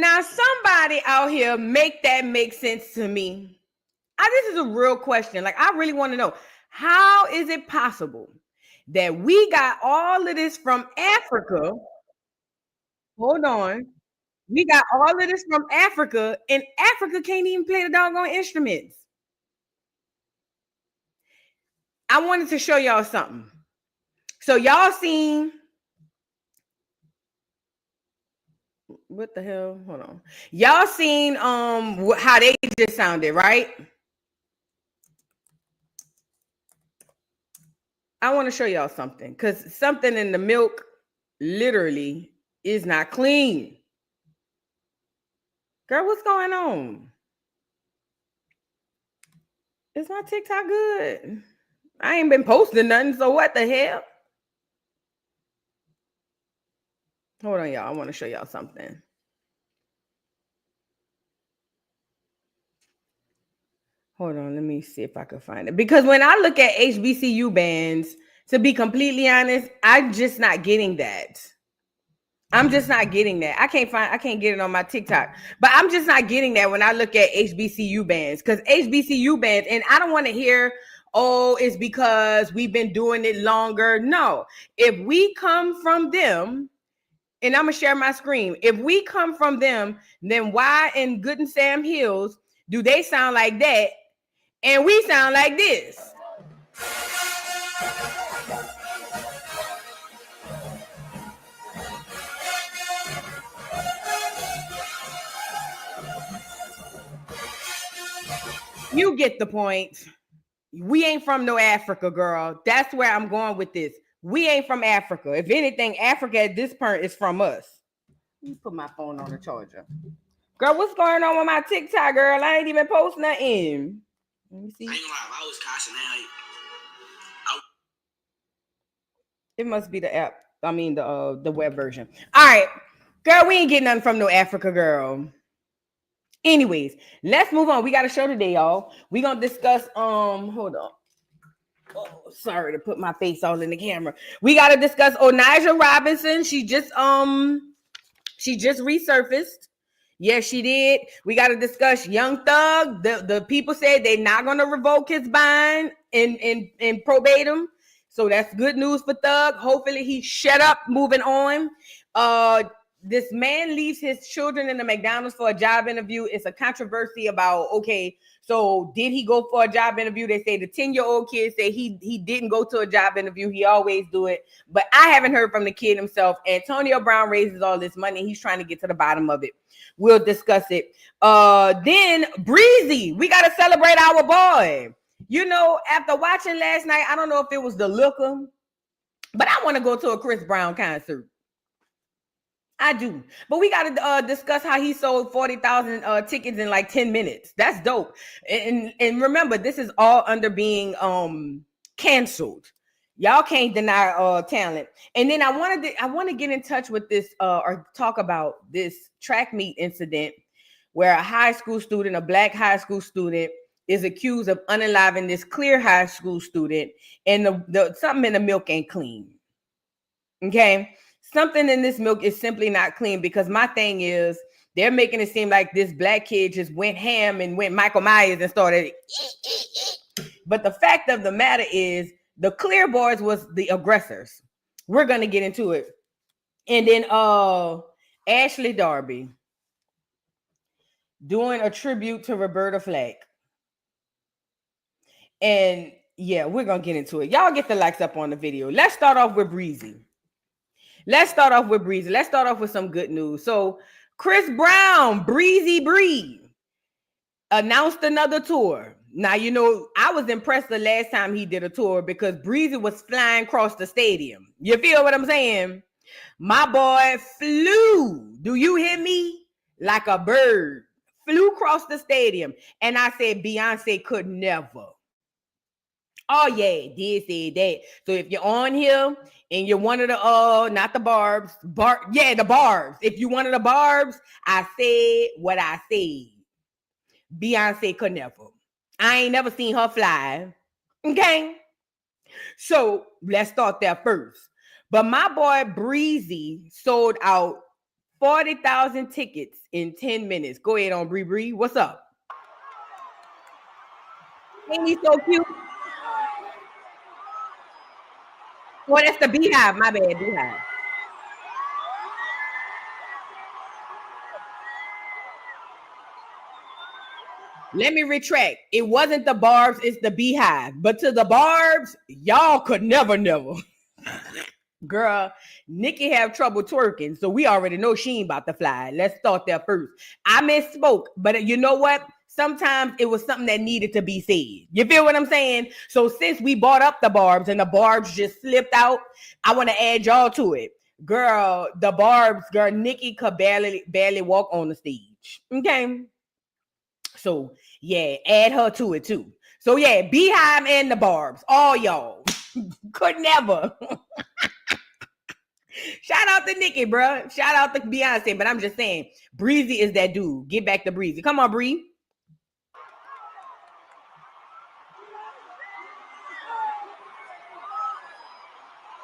Now, somebody out here make that make sense to me. This is a real question. Like, I really want to know, how is it possible that we got all of this from Africa? Hold on. We got all of this from Africa, and Africa can't even play the doggone instruments. I wanted to show y'all something. So y'all seen, what the hell? Hold on. Y'all seen how they just sounded, right? I want to show y'all something, because something in the milk literally is not clean. Girl, what's going on? Is my TikTok good? I ain't been posting nothing, so what the hell? Hold on, y'all. I want to show y'all something. Hold on, let me see if I can find it. Because when I look at HBCU bands, to be completely honest, I'm just not getting that. I'm just not getting that. I can't get it on my TikTok. But I'm just not getting that when I look at HBCU bands. Because HBCU bands, and I don't want to hear, oh, it's because we've been doing it longer. No. If we come from them, and I'm going to share my screen. If we come from them, then why in Good and Sam Hills do they sound like that and we sound like this? You get the point. We ain't from no Africa, girl. That's where I'm going with this. We ain't from Africa. If anything, Africa at this point is from us. Let me put my phone on the charger. Girl, what's going on with my TikTok, girl? I ain't even post nothing. Let me see. I ain't gonna lie, I was cussing out. It must be the app. I mean the web version. All right. Girl, we ain't getting nothing from no Africa, girl. Anyways, let's move on. We got a show today, y'all. We're gonna discuss hold on. Oh, sorry to put my face all in the camera. We got to discuss Onijah Robinson. She just resurfaced. Yes, she did. We got to discuss Young Thug. The people said they're not going to revoke his bond and probate him. So that's good news for Thug. Hopefully he shut up. Moving on. This man leaves his children in the McDonald's for a job interview. It's a controversy about, okay, so did he go for a job interview? They say the 10-year-old kid say he didn't go to a job interview. He always do it. But I haven't heard from the kid himself. Antonio Brown raises all this money. He's trying to get to the bottom of it. We'll discuss it. Then Breezy, we got to celebrate our boy. You know, after watching last night, I don't know if it was the liquor, but I want to go to a Chris Brown concert. I do. But we got to discuss how he sold 40,000 tickets in like 10 minutes. That's dope. And remember, this is all under being canceled. Y'all can't deny talent. And then I want to get in touch with this or talk about this track meet incident where a black high school student is accused of unaliving this clear high school student, and the something in the milk ain't clean. Okay? Something in this milk is simply not clean, because my thing is they're making it seem like this black kid just went ham and went Michael Myers and started. But the fact of the matter is the clear boys was the aggressors. We're going to get into it. And then Ashley Darby doing a tribute to Roberta Flack. And yeah, we're going to get into it. Y'all get the likes up on the video. Let's start off with Breezy. Let's start off with some good news. So Chris Brown, Breezy Bree, announced another tour. Now, you know, I was impressed the last time he did a tour because Breezy was flying across the stadium. You feel what I'm saying? My boy flew. Do you hear me? Like a bird. Flew across the stadium. And I said, Beyonce could never. Oh, yeah, did say that. So if you're on here and you're one of the, not the barbs, the barbs. If you one of the barbs, I said what I said. Beyonce could never. I ain't never seen her fly. Okay? So let's start there first. But my boy Breezy sold out 40,000 tickets in 10 minutes. Go ahead on Bree. What's up? Ain't he so cute? Oh, that's the Beehive. My bad, Beehive. Let me retract. It wasn't the Barbs, it's the Beehive. But to the Barbs, y'all could never. Girl, Nikki have trouble twerking, so we already know she ain't about to fly. Let's start there first. I misspoke, but you know what? Sometimes it was something that needed to be said. You feel what I'm saying? So since we brought up the Barbs and the Barbs just slipped out, I want to add y'all to it. Girl, the Barbs, girl, Nikki could barely walk on the stage. Okay. So yeah, add her to it too. So yeah, Beehive and the Barbs, all y'all could never. Shout out to Nikki, bro. Shout out to Beyonce, but I'm just saying, Breezy is that dude. Get back to Breezy. Come on, Bree.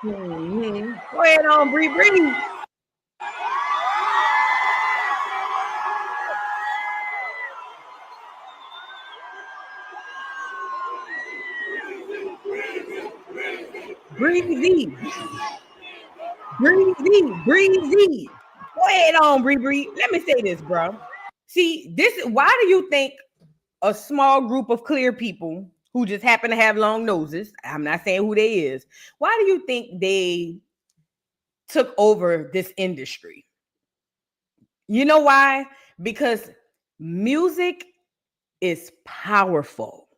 Mm-hmm. Go ahead on, Bree. Breezy. Go ahead on, Bree. Let me say this, bro. See, why do you think a small group of clear people who just happen to have long noses, I'm not saying who they is, why do you think they took over this industry? You know why? Because music is powerful.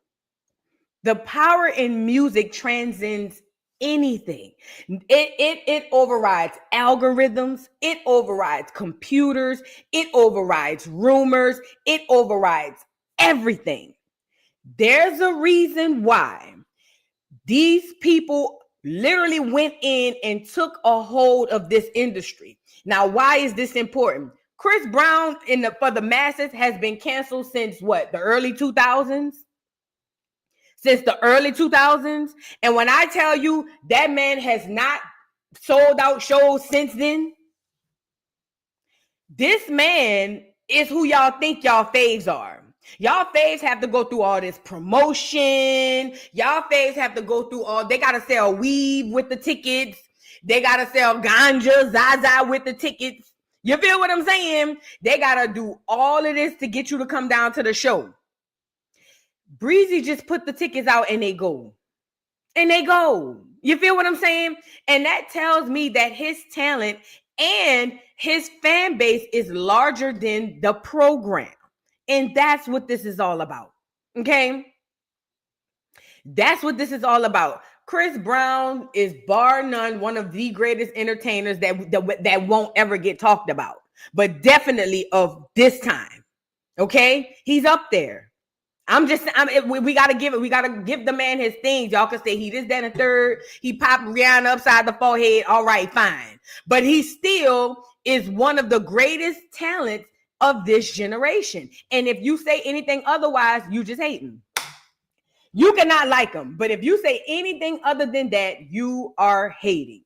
The power in music transcends anything. It overrides algorithms, it overrides computers, it overrides rumors, it overrides everything. There's a reason why these people literally went in and took a hold of this industry. Now, why is this important? Chris Brown for the masses has been canceled since what? The early 2000s? Since the early 2000s. And when I tell you that man has not sold out shows since then, this man is who y'all think y'all faves are. Y'all faves have to go through all this promotion. Y'all faves have to go through they got to sell weed with the tickets. They got to sell ganja, Zaza with the tickets. You feel what I'm saying? They got to do all of this to get you to come down to the show. Breezy just put the tickets out and they go. You feel what I'm saying? And that tells me that his talent and his fan base is larger than the program. And that's what this is all about. Okay? That's what this is all about. Chris Brown is bar none one of the greatest entertainers that won't ever get talked about, but definitely of this time. Okay? He's up there. We gotta give the man his things. Y'all can say he this, that, and third. He popped Rihanna upside the forehead. All right, fine. But he still is one of the greatest talents of this generation. And if you say anything otherwise, you just hate him. You cannot like him. But if you say anything other than that, you are hating.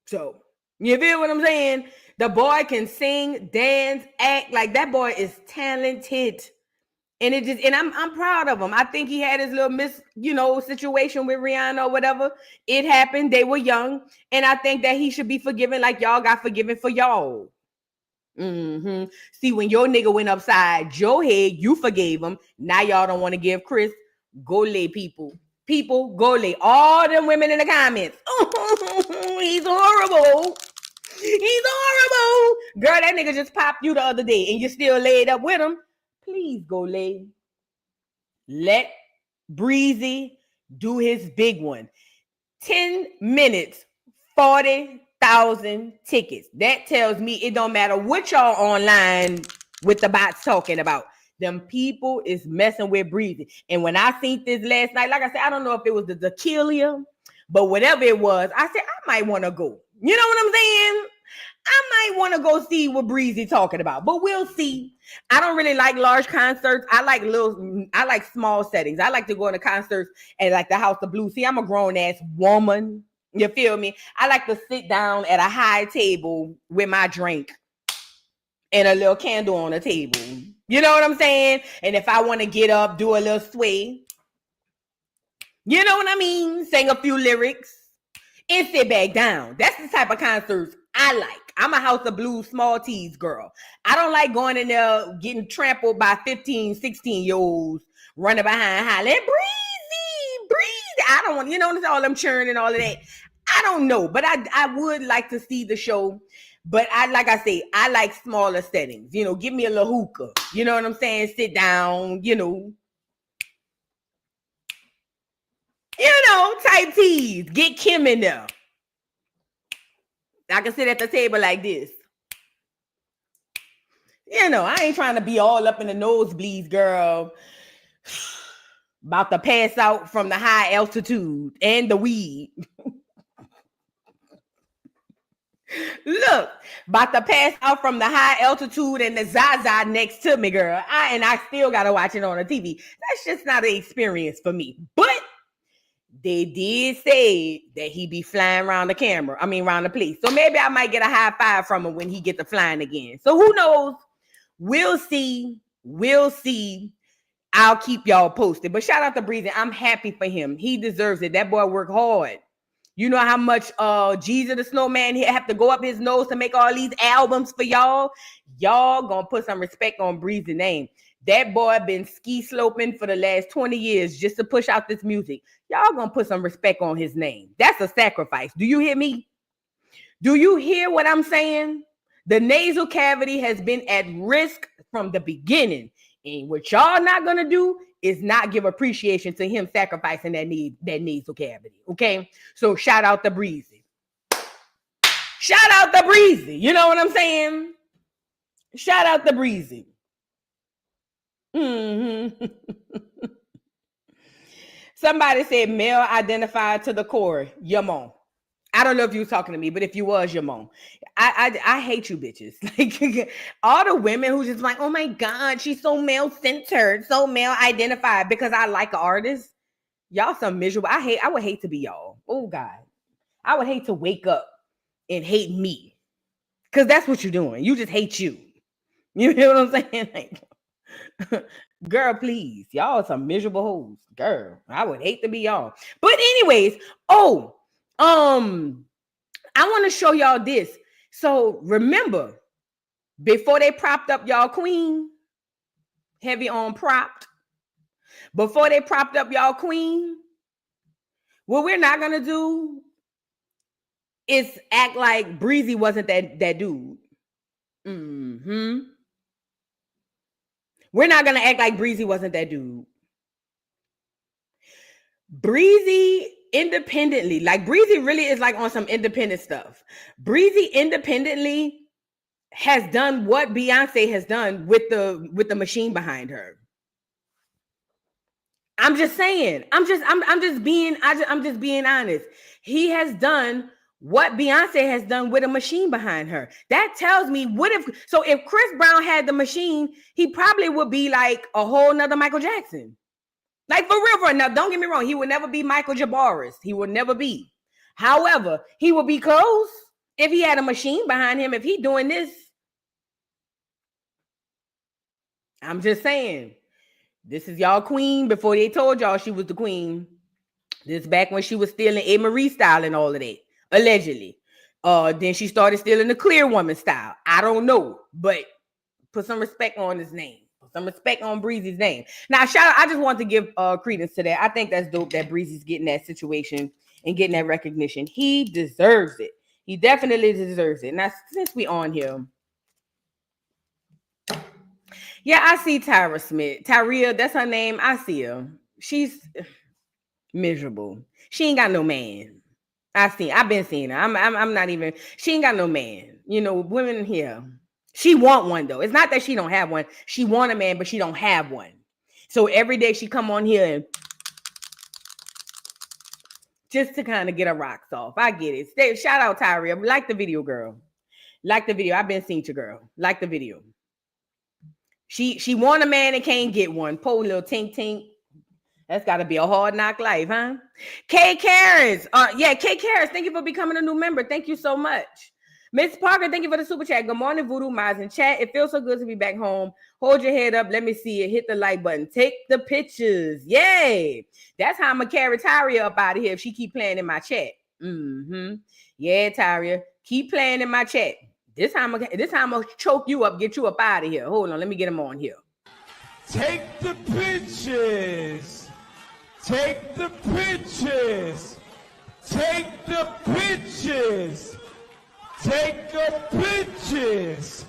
So, you feel what I'm saying? The boy can sing, dance, act. Like, that boy is talented. And I'm proud of him. I think he had his little situation with Rihanna or whatever. It happened. They were young. And I think that he should be forgiven like y'all got forgiven for y'all. Mm-hmm. See, when your nigga went upside your head, you forgave him. Now y'all don't want to give Chris. Go lay, people. People, go lay. All them women in the comments. He's horrible. He's horrible. Girl, that nigga just popped you the other day and you still laid up with him. Please go lay. Let Breezy do his big one. 10 minutes, 40,000 tickets. That tells me it don't matter what y'all online with the bots talking about. Them people is messing with Breezy. And when I seen this last night, like I said, I don't know if it was the tequila, but whatever it was, I said, I might want to go. You know what I'm saying? I might want to go see what Breezy talking about, but we'll see. I don't really like large concerts. I like small settings. I like to go to concerts at like the House of Blues. See, I'm a grown ass woman. You feel me? I like to sit down at a high table with my drink and a little candle on the table. You know what I'm saying? And if I want to get up, do a little sway, you know what I mean? Sing a few lyrics and sit back down. That's the type of concerts I like. I'm a House of Blues small tees girl. I don't like going in there getting trampled by 15, 16-year-olds running behind hollering, Breezy. I don't want, you know, all them churning and all of that. I don't know, but I would like to see the show. But like I say, I like smaller settings. You know, give me a little hookah. You know what I'm saying? Sit down, you know, type teas. Get Kim in there. I can sit at the table like this. You know, I ain't trying to be all up in the nosebleeds, girl. About to pass out from the high altitude and the weed. Look, about to pass out from the high altitude and the Zaza next to me, girl. I still gotta watch it on the TV. That's just not an experience for me. But they did say that he be flying around the camera. I mean, around the place. So maybe I might get a high five from him when he get to flying again. So who knows? We'll see. We'll see. I'll keep y'all posted. But shout out to Breezy. I'm happy for him. He deserves it. That boy worked hard. You know how much Jesus the Snowman he have to go up his nose to make all these albums for y'all? Y'all gonna put some respect on Breezy's name. That boy been ski sloping for the last 20 years just to push out this music. Y'all gonna put some respect on his name. That's a sacrifice. Do you hear me? Do you hear what I'm saying? The nasal cavity has been at risk from the beginning. And what y'all not gonna do is not give appreciation to him sacrificing that nasal cavity. Okay, so shout out to Breezy. Shout out to Breezy. You know what I'm saying? Shout out to Breezy. Mm-hmm. Somebody said male identified to the core. Yamon. I don't know if you was talking to me, but if you was, Yamon. I hate you bitches. Like all the women who just like, oh my God, she's so male-centered, so male-identified because I like an artist. Y'all some miserable. I would hate to be y'all. Oh God. I would hate to wake up and hate me. Because that's what you're doing. You just hate you. You know what I'm saying? Like, girl, please. Y'all some miserable hoes. Girl, I would hate to be y'all. But anyways, I want to show y'all this. So remember, before they propped up y'all queen, heavy on propped, before they propped up y'all queen, what we're not going to do is act like Breezy wasn't that dude. Mm-hmm. We're not going to act like Breezy wasn't that dude. Breezy independently, like Breezy really is like on some independent stuff. Breezy independently has done what Beyonce has done with the machine behind her. I'm just saying. I'm just being honest. He has done what Beyonce has done with a machine behind her. That tells me if Chris Brown had the machine, he probably would be like a whole nother Michael Jackson. Like for real. Now, don't get me wrong. He would never be Michael Jabaris. He would never be. However, he would be close if he had a machine behind him. If he doing this, I'm just saying. This is y'all queen before they told y'all she was the queen. This back when she was stealing A. Marie style and all of that, allegedly. Then she started stealing the Clear Woman style. I don't know, but put some respect on his name. Some respect on Breezy's name. Now, shout out, I just want to give credence to that. I think that's dope that Breezy's getting that situation and getting that recognition. He deserves it. He definitely deserves it. Now, since we on here, yeah, I see Tyra Smith. Tyria, that's her name. I see her. She's miserable. She ain't got no man. I've been seeing her. I'm not even, she ain't got no man. You know, women here. She want one though. It's not that she don't have one. She want a man, but she don't have one. So every day she come on here and just to kind of get her rocks off. I get it. Shout out Tyria. Like the video, girl. Like the video. I've been seeing you, girl. Like the video. She want a man and can't get one. Poor little tink tink. That's got to be a hard knock life, huh? K. Karens. K. Karens, thank you for becoming a new member. Thank you so much. Miss Parker, thank you for the super chat. Good morning, Voodoo Miles in chat. It feels so good to be back home. Hold your head up. Let me see it. Hit the like button. Take the pictures. Yay. That's how I'm going to carry Tyria up out of here if she keep playing in my chat. Yeah, Tyria. Keep playing in my chat. This time I'm going to choke you up, get you up out of here. Hold on. Let me get him on here. Take the pictures. Take the pictures. Take the pictures. Take the pictures.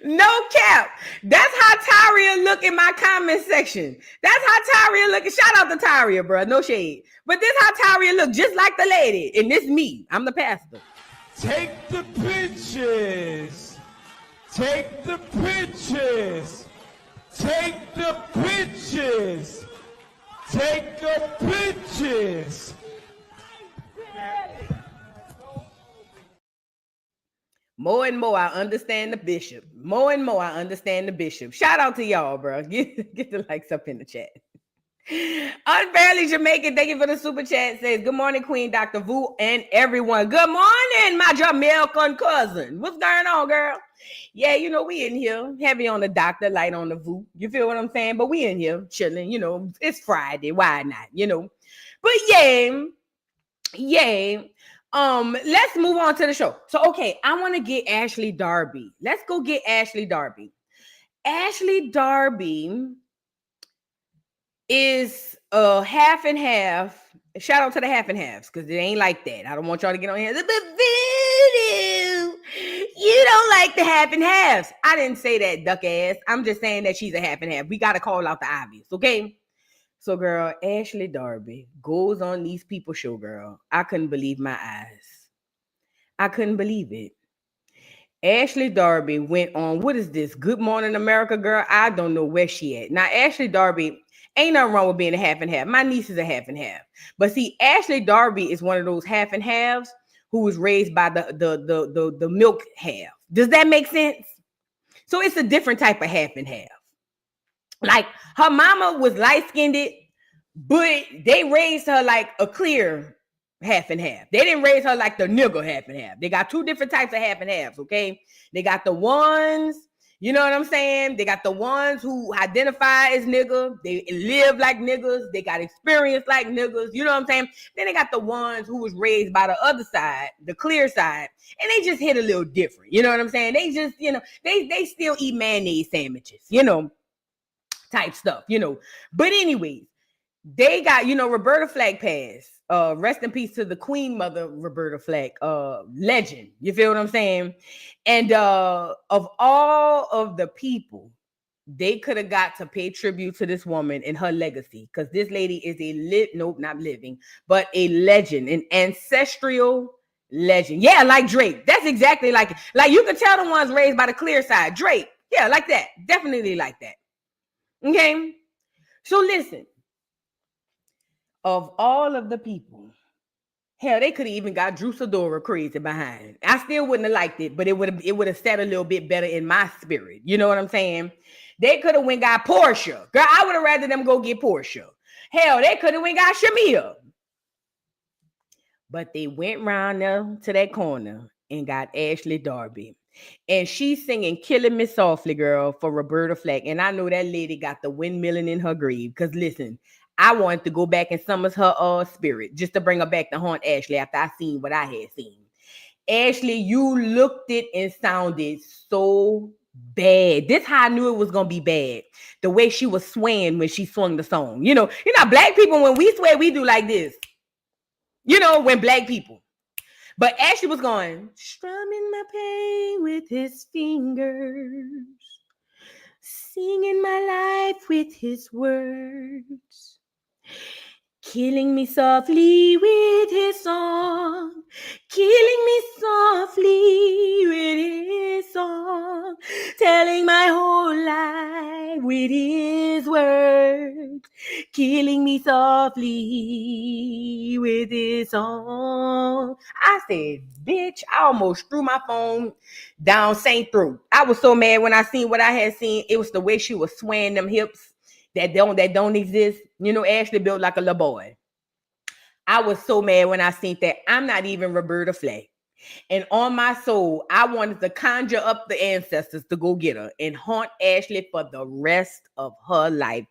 No cap. That's how Tyria look in my comment section. That's how Tyria look. Shout out to Tyria, bro. No shade. But this how Tyria look, just like the lady. And this me. I'm the pastor. Take the pictures. Take the pictures. Take the pictures. Take the pictures. More and more, I understand the bishop. More and more, I understand the bishop. Shout out to y'all, bro. Get the likes up in the chat. Unfairly Jamaican, thank you for the super chat. Says, good morning, Queen Dr. Vu and everyone. Good morning, my Jamaican cousin. What's going on, girl? Yeah, you know, we in here. Heavy on the doctor, light on the Vu. You feel what I'm saying? But we in here chilling, you know. It's Friday. Why not? You know. But yeah. Let's move on to the show. So, okay, I want to get Ashley Darby. Let's go get Ashley Darby. Ashley Darby is half and half. Shout out to the half and halves, because it ain't like that. I don't want y'all to get on here. But Voodoo, you don't like the half and halves. I didn't say that, duck ass. I'm just saying that she's a half and half. We got to call out the obvious, okay? So, girl, Ashley Darby goes on these people show, girl. I couldn't believe my eyes. I couldn't believe it. Ashley Darby went on, what is this? Good Morning America, girl. I don't know where she at. Now, Ashley Darby, ain't nothing wrong with being a half and half. My niece is a half and half. But see, Ashley Darby is one of those half and halves who was raised by the milk half. Does that make sense? So it's a different type of half and half. Like, her mama was light-skinned, but they raised her like a clear half and half. They didn't raise her like the nigga half and half. They got two different types of half and halves, okay? They got the ones, you know what I'm saying? They got the ones who identify as nigga. They live like niggas. They got experience like niggas. You know what I'm saying? Then they got the ones who was raised by the other side, the clear side, and they just hit a little different. You know what I'm saying? They just, you know, they still eat mayonnaise sandwiches, you know, type stuff, you know. But anyways, they got, you know, Roberta Flack passed. Rest in peace to the Queen Mother, Roberta Flack, legend. You feel what I'm saying? And of all of the people they could have got to pay tribute to this woman and her legacy, because this lady is not living, but a legend, an ancestral legend. Yeah, like Drake. That's exactly like you can tell the ones raised by the clear side. Drake. Yeah, like that. Definitely like that. Okay. So listen. Of all of the people, hell, they could have even got Drew Sidora crazy behind. I still wouldn't have liked it, but it would have sat a little bit better in my spirit. You know what I'm saying? They could have went got Portia. Girl, I would have rather them go get Portia. Hell, they could have went got Shamia. But they went round there to that corner and got Ashley Darby. And she's singing Killing Me Softly, girl, for Roberta Flack. And I know that lady got the windmilling in her grave. Because listen, I wanted to go back and summon her spirit just to bring her back to haunt Ashley after I seen what I had seen. Ashley, you looked it and sounded so bad. This how I knew it was gonna be bad. The way she was swaying when she swung the song. You know, black people, when we swear, we do like this. You know, when black people. But Ashley was going, strumming my pain with his fingers, singing my life with his words, killing me softly with his song, killing me softly with his song, telling my whole life with his words, killing me softly with his song. I said, bitch, I almost threw my phone down St. throat. I was so mad when I seen what I had seen. It was the way she was swaying them hips that don't exist. You know, Ashley built like a little boy. I was so mad when I seen that. I'm not even Roberta Flack. And on my soul, I wanted to conjure up the ancestors to go get her and haunt Ashley for the rest of her life.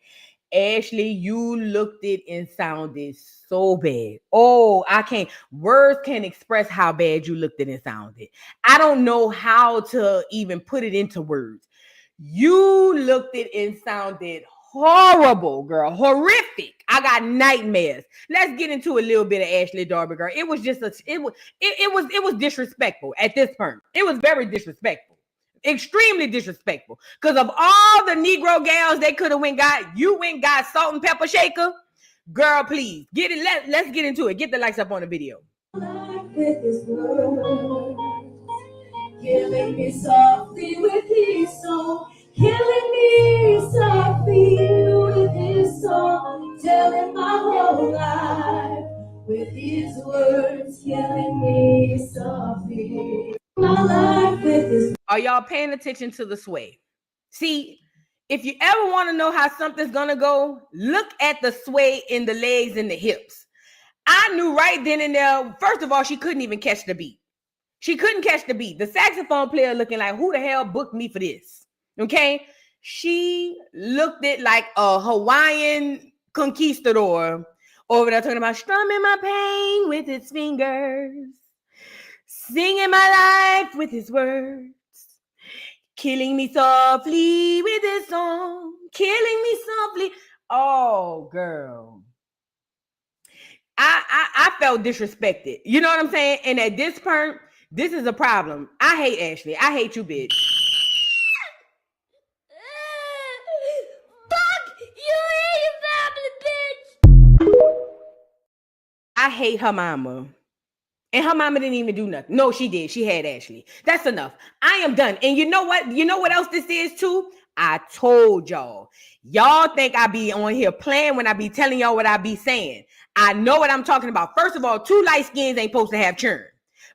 Ashley, you looked it and sounded so bad. Oh, I can't. Words can't express how bad you looked it and sounded. I don't know how to even put it into words. You looked it and sounded horrible, girl. Horrific. I got nightmares. Let's get into a little bit of Ashley Darby, girl. It was just it was disrespectful at this point. It was very disrespectful. Extremely disrespectful. Because of all the Negro gals they could have went got salt and pepper shaker. Girl, please. Get it. Let's get into it. Get the likes up on the video. With his word, killing me softly with his song, killing me softly with his song, telling my whole life with his words, killing me softly. My life with his. Are y'all paying attention to the sway? See, if you ever want to know how something's gonna go, look at the sway in the legs and the hips. I knew right then and there, first of all, she couldn't even catch the beat. She couldn't catch the beat. The saxophone player looking like, who the hell booked me for this? Okay? She looked it like a Hawaiian conquistador over there talking about strumming my pain with his fingers, singing my life with his words, killing me softly with his song, killing me softly. Oh, girl. I felt disrespected. You know what I'm saying? And at this point, this is a problem. I hate Ashley. I hate you, bitch. Fuck you and your family, bitch. I hate her mama. And her mama didn't even do nothing. No, she did. She had Ashley. That's enough. I am done. And you know what? You know what else this is too? I told y'all. Y'all think I be on here playing when I be telling y'all what I be saying. I know what I'm talking about. First of all, 2 light skins ain't supposed to have churn.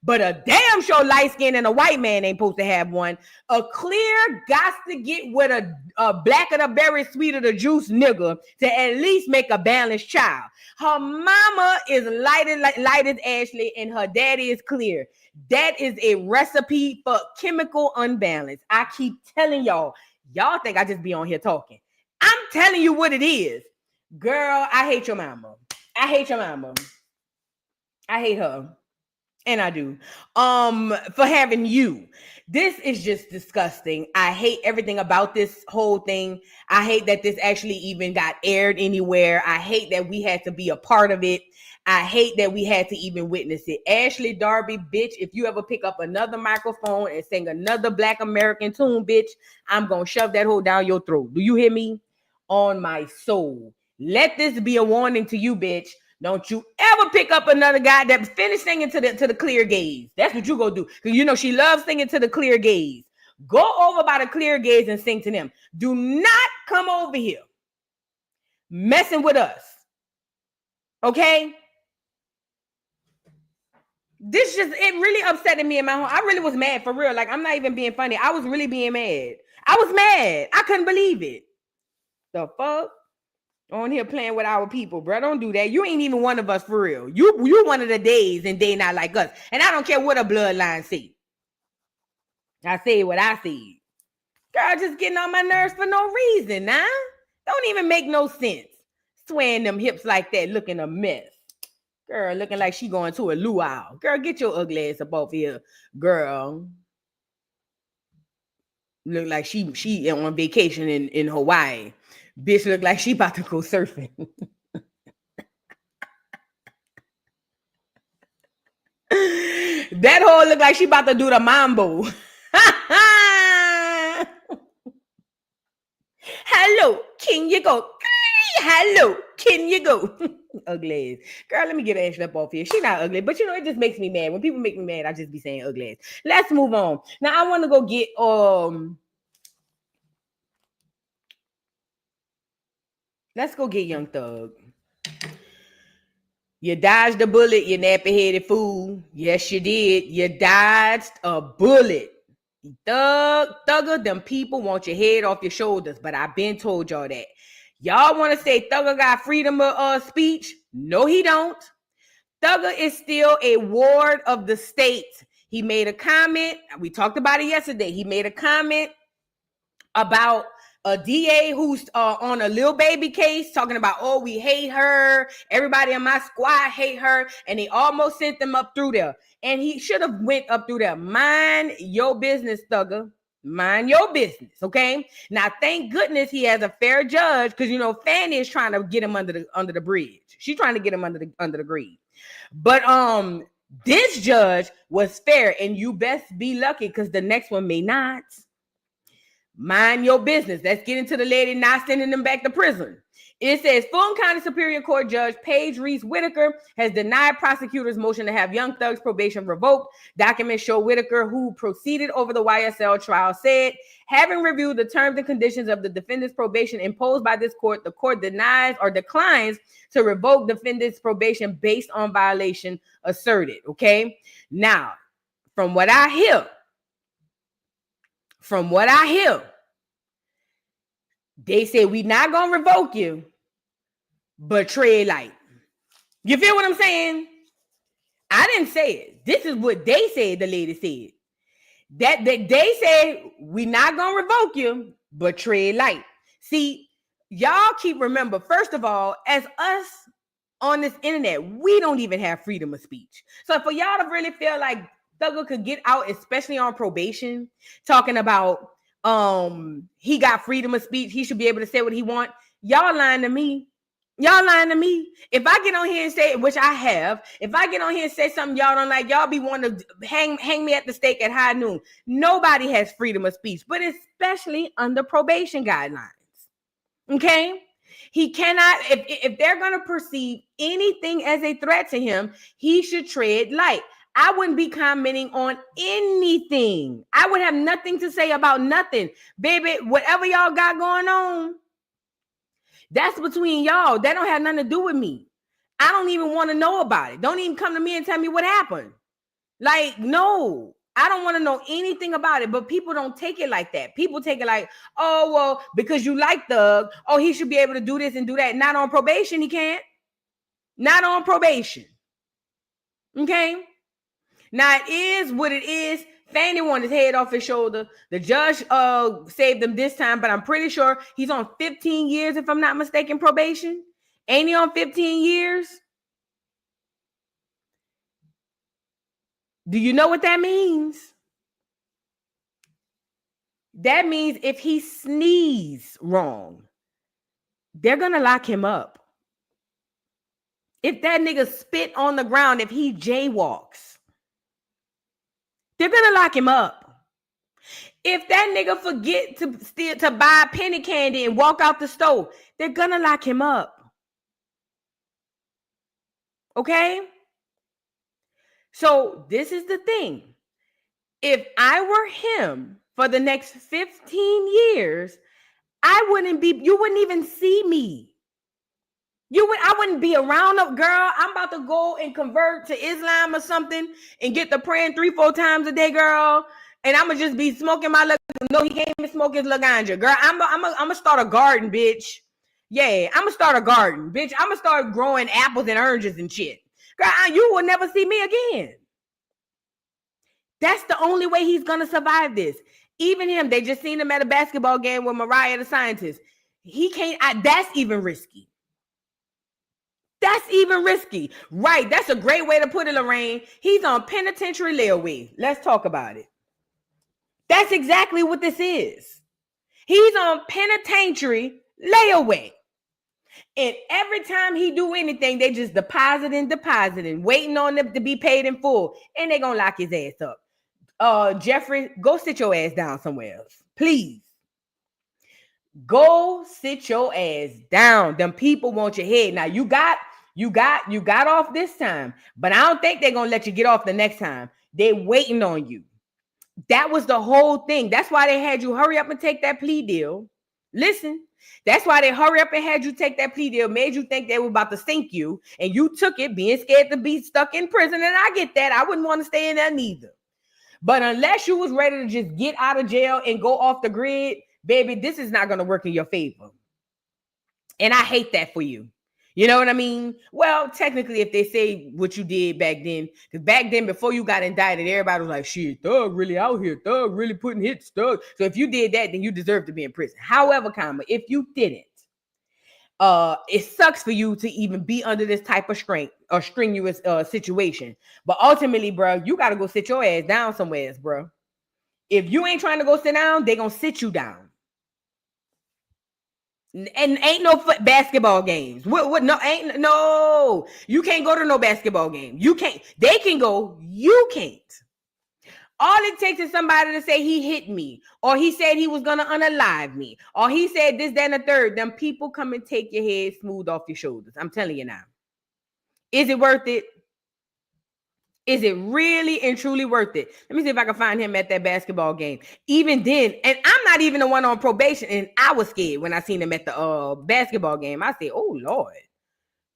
But a damn sure light skin and a white man ain't supposed to have one. A clear got to get with a black of the berry, sweet of the juice nigga to at least make a balanced child. Her mama is light as Ashley and her daddy is clear. That is a recipe for chemical unbalance. I keep telling y'all. Y'all think I just be on here talking. I'm telling you what it is. Girl, I hate your mama. I hate your mama. I hate her. And I do. For having you. This is just disgusting. I hate everything about this whole thing. I hate that this actually even got aired anywhere. I hate that we had to be a part of it. I hate that we had to even witness it. Ashley Darby, bitch, if you ever pick up another microphone and sing another Black American tune, bitch, I'm going to shove that hole down your throat. Do you hear me? On my soul. Let this be a warning to you, bitch. Don't you ever pick up another guy that finished singing to the clear gaze. That's what you go do. Because you know she loves singing to the clear gaze. Go over by the clear gaze and sing to them. Do not come over here messing with us. Okay? This just, it really upsetted me in my home. I really was mad for real. Like, I'm not even being funny. I was really being mad. I was mad. I couldn't believe it. The fuck? On here playing with our people, bro. Don't do that. You ain't even one of us for real. You one of the days and they not like us. And I don't care what a bloodline say. I say what I see. Girl, just getting on my nerves for no reason, nah. Don't even make no sense. Swaying them hips like that, looking a mess. Girl, looking like she going to a luau. Girl, get your ugly ass up off here, girl. Look like she on vacation in Hawaii. Bitch look like she about to go surfing. That whole look like she about to do the mambo. Hello, can you go? Hello, can you go? Ugly ass. Girl, let me get Ashley up off here. She not ugly, but you know, it just makes me mad. When people make me mad, I just be saying ugly ass. Let's move on. Now I want to go get Let's go get Young Thug. You dodged a bullet, you nappy-headed fool. Yes, you did. You dodged a bullet. Thugger, them people want your head off your shoulders, but I've been told y'all that. Y'all want to say Thugger got freedom of speech? No, he don't. Thugger is still a ward of the state. He made a comment. We talked about it yesterday. He made a comment about a DA who's on a Lil Baby case talking about, oh, we hate her. Everybody in my squad hate her. And they almost sent them up through there. And he should have went up through there. Mind your business, Thugger. Mind your business, okay? Now, thank goodness he has a fair judge, because, you know, Fanny is trying to get him under the bridge. She's trying to get him under the grave. But this judge was fair, and you best be lucky, because the next one may not. Mind your business. Let's get into the lady not sending them back to prison. It says Fulton County Superior Court Judge Paige Reese Whitaker has denied prosecutors' motion to have Young Thug's probation revoked. Documents show Whitaker, who proceeded over the YSL trial, said, having reviewed the terms and conditions of the defendant's probation imposed by this court, the court denies or declines to revoke defendant's probation based on violation asserted. Okay. Now, from what I hear, they say we not gonna revoke you, but tread light. You feel what I'm saying? I didn't say it. This is what they said. The lady said that they said we not gonna revoke you, but tread light. See, y'all keep remember. First of all, as us on this internet, we don't even have freedom of speech. So for y'all to really feel like Thugger could get out, especially on probation, talking about he got freedom of speech, he should be able to say what he want. Y'all lying to me. Y'all lying to me. If I get on here and say, which I have, if I get on here and say something y'all don't like, y'all be wanting to hang me at the stake at high noon. Nobody has freedom of speech, but especially under probation guidelines. Okay? He cannot, if they're going to perceive anything as a threat to him, he should tread light. I wouldn't be commenting on anything. I would have nothing to say about nothing. Baby, whatever y'all got going on, that's between y'all. That don't have nothing to do with me. I don't even want to know about it. Don't even come to me and tell me what happened. Like, no, I don't want to know anything about it. But people don't take it like that. People take it like, oh, well, because you like Thug, oh, he should be able to do this and do that. Not on probation, he can't. Not on probation. Okay? Now, it is what it is. Fanny wanted his head off his shoulder. The judge saved him this time, but I'm pretty sure he's on 15 years, if I'm not mistaken, probation. Ain't he on 15 years? Do you know what that means? That means if he sneezes wrong, they're going to lock him up. If that nigga spit on the ground, if he jaywalks, they're gonna lock him up. If that nigga forget to buy penny candy and walk out the store, they're gonna lock him up. Okay? So this is the thing. If I were him for the next 15 years, you wouldn't even see me. I wouldn't be around up, girl. I'm about to go and convert to Islam or something and get to praying 3-4 times a day, girl. And I'm gonna just be smoking my no, he can't even smoke his ganja. Girl, I'm gonna start a garden, bitch. Yeah, I'm gonna start a garden, bitch. I'm gonna start growing apples and oranges and shit. Girl, you will never see me again. That's the only way he's gonna survive this. Even him, they just seen him at a basketball game with Mariah the scientist. He can't, that's even risky. That's even risky. Right. That's a great way to put it, Lorraine. He's on penitentiary layaway. Let's talk about it. That's exactly what this is. He's on penitentiary layaway. And every time he do anything, they just depositing, waiting on them to be paid in full. And they're going to lock his ass up. Jeffrey, go sit your ass down somewhere else. Please. Go sit your ass down. Them people want your head. Now you got off this time, but I don't think they're gonna let you get off the next time. They waiting on you. That was the whole thing. That's why they had you hurry up and take that plea deal. Listen, that's why they hurry up and had you take that plea deal, made you think they were about to sink you, and you took it, being scared to be stuck in prison. And I get that. I wouldn't want to stay in there neither. But unless you was ready to just get out of jail and go off the grid, baby, this is not going to work in your favor. And I hate that for you. You know what I mean? Well, technically, if they say what you did back then, because back then, before you got indicted, everybody was like, shit, Thug really out here. Thug really putting hits, Thug. So if you did that, then you deserve to be in prison. However, if you didn't, it sucks for you to even be under this type of strenuous situation. But ultimately, bro, you got to go sit your ass down somewhere, bro. If you ain't trying to go sit down, they going to sit you down. And ain't no basketball games. What? No. You can't go to no basketball game. You can't. They can go. You can't. All it takes is somebody to say he hit me, or he said he was gonna unalive me, or he said this, that, and the third. Them people come and take your head smooth off your shoulders. I'm telling you now. Is it worth it? Is it really and truly worth it? Let me see if I can find him at that basketball game. Even then, and I'm not even the one on probation, and I was scared when I seen him at the basketball game. I said, oh, Lord.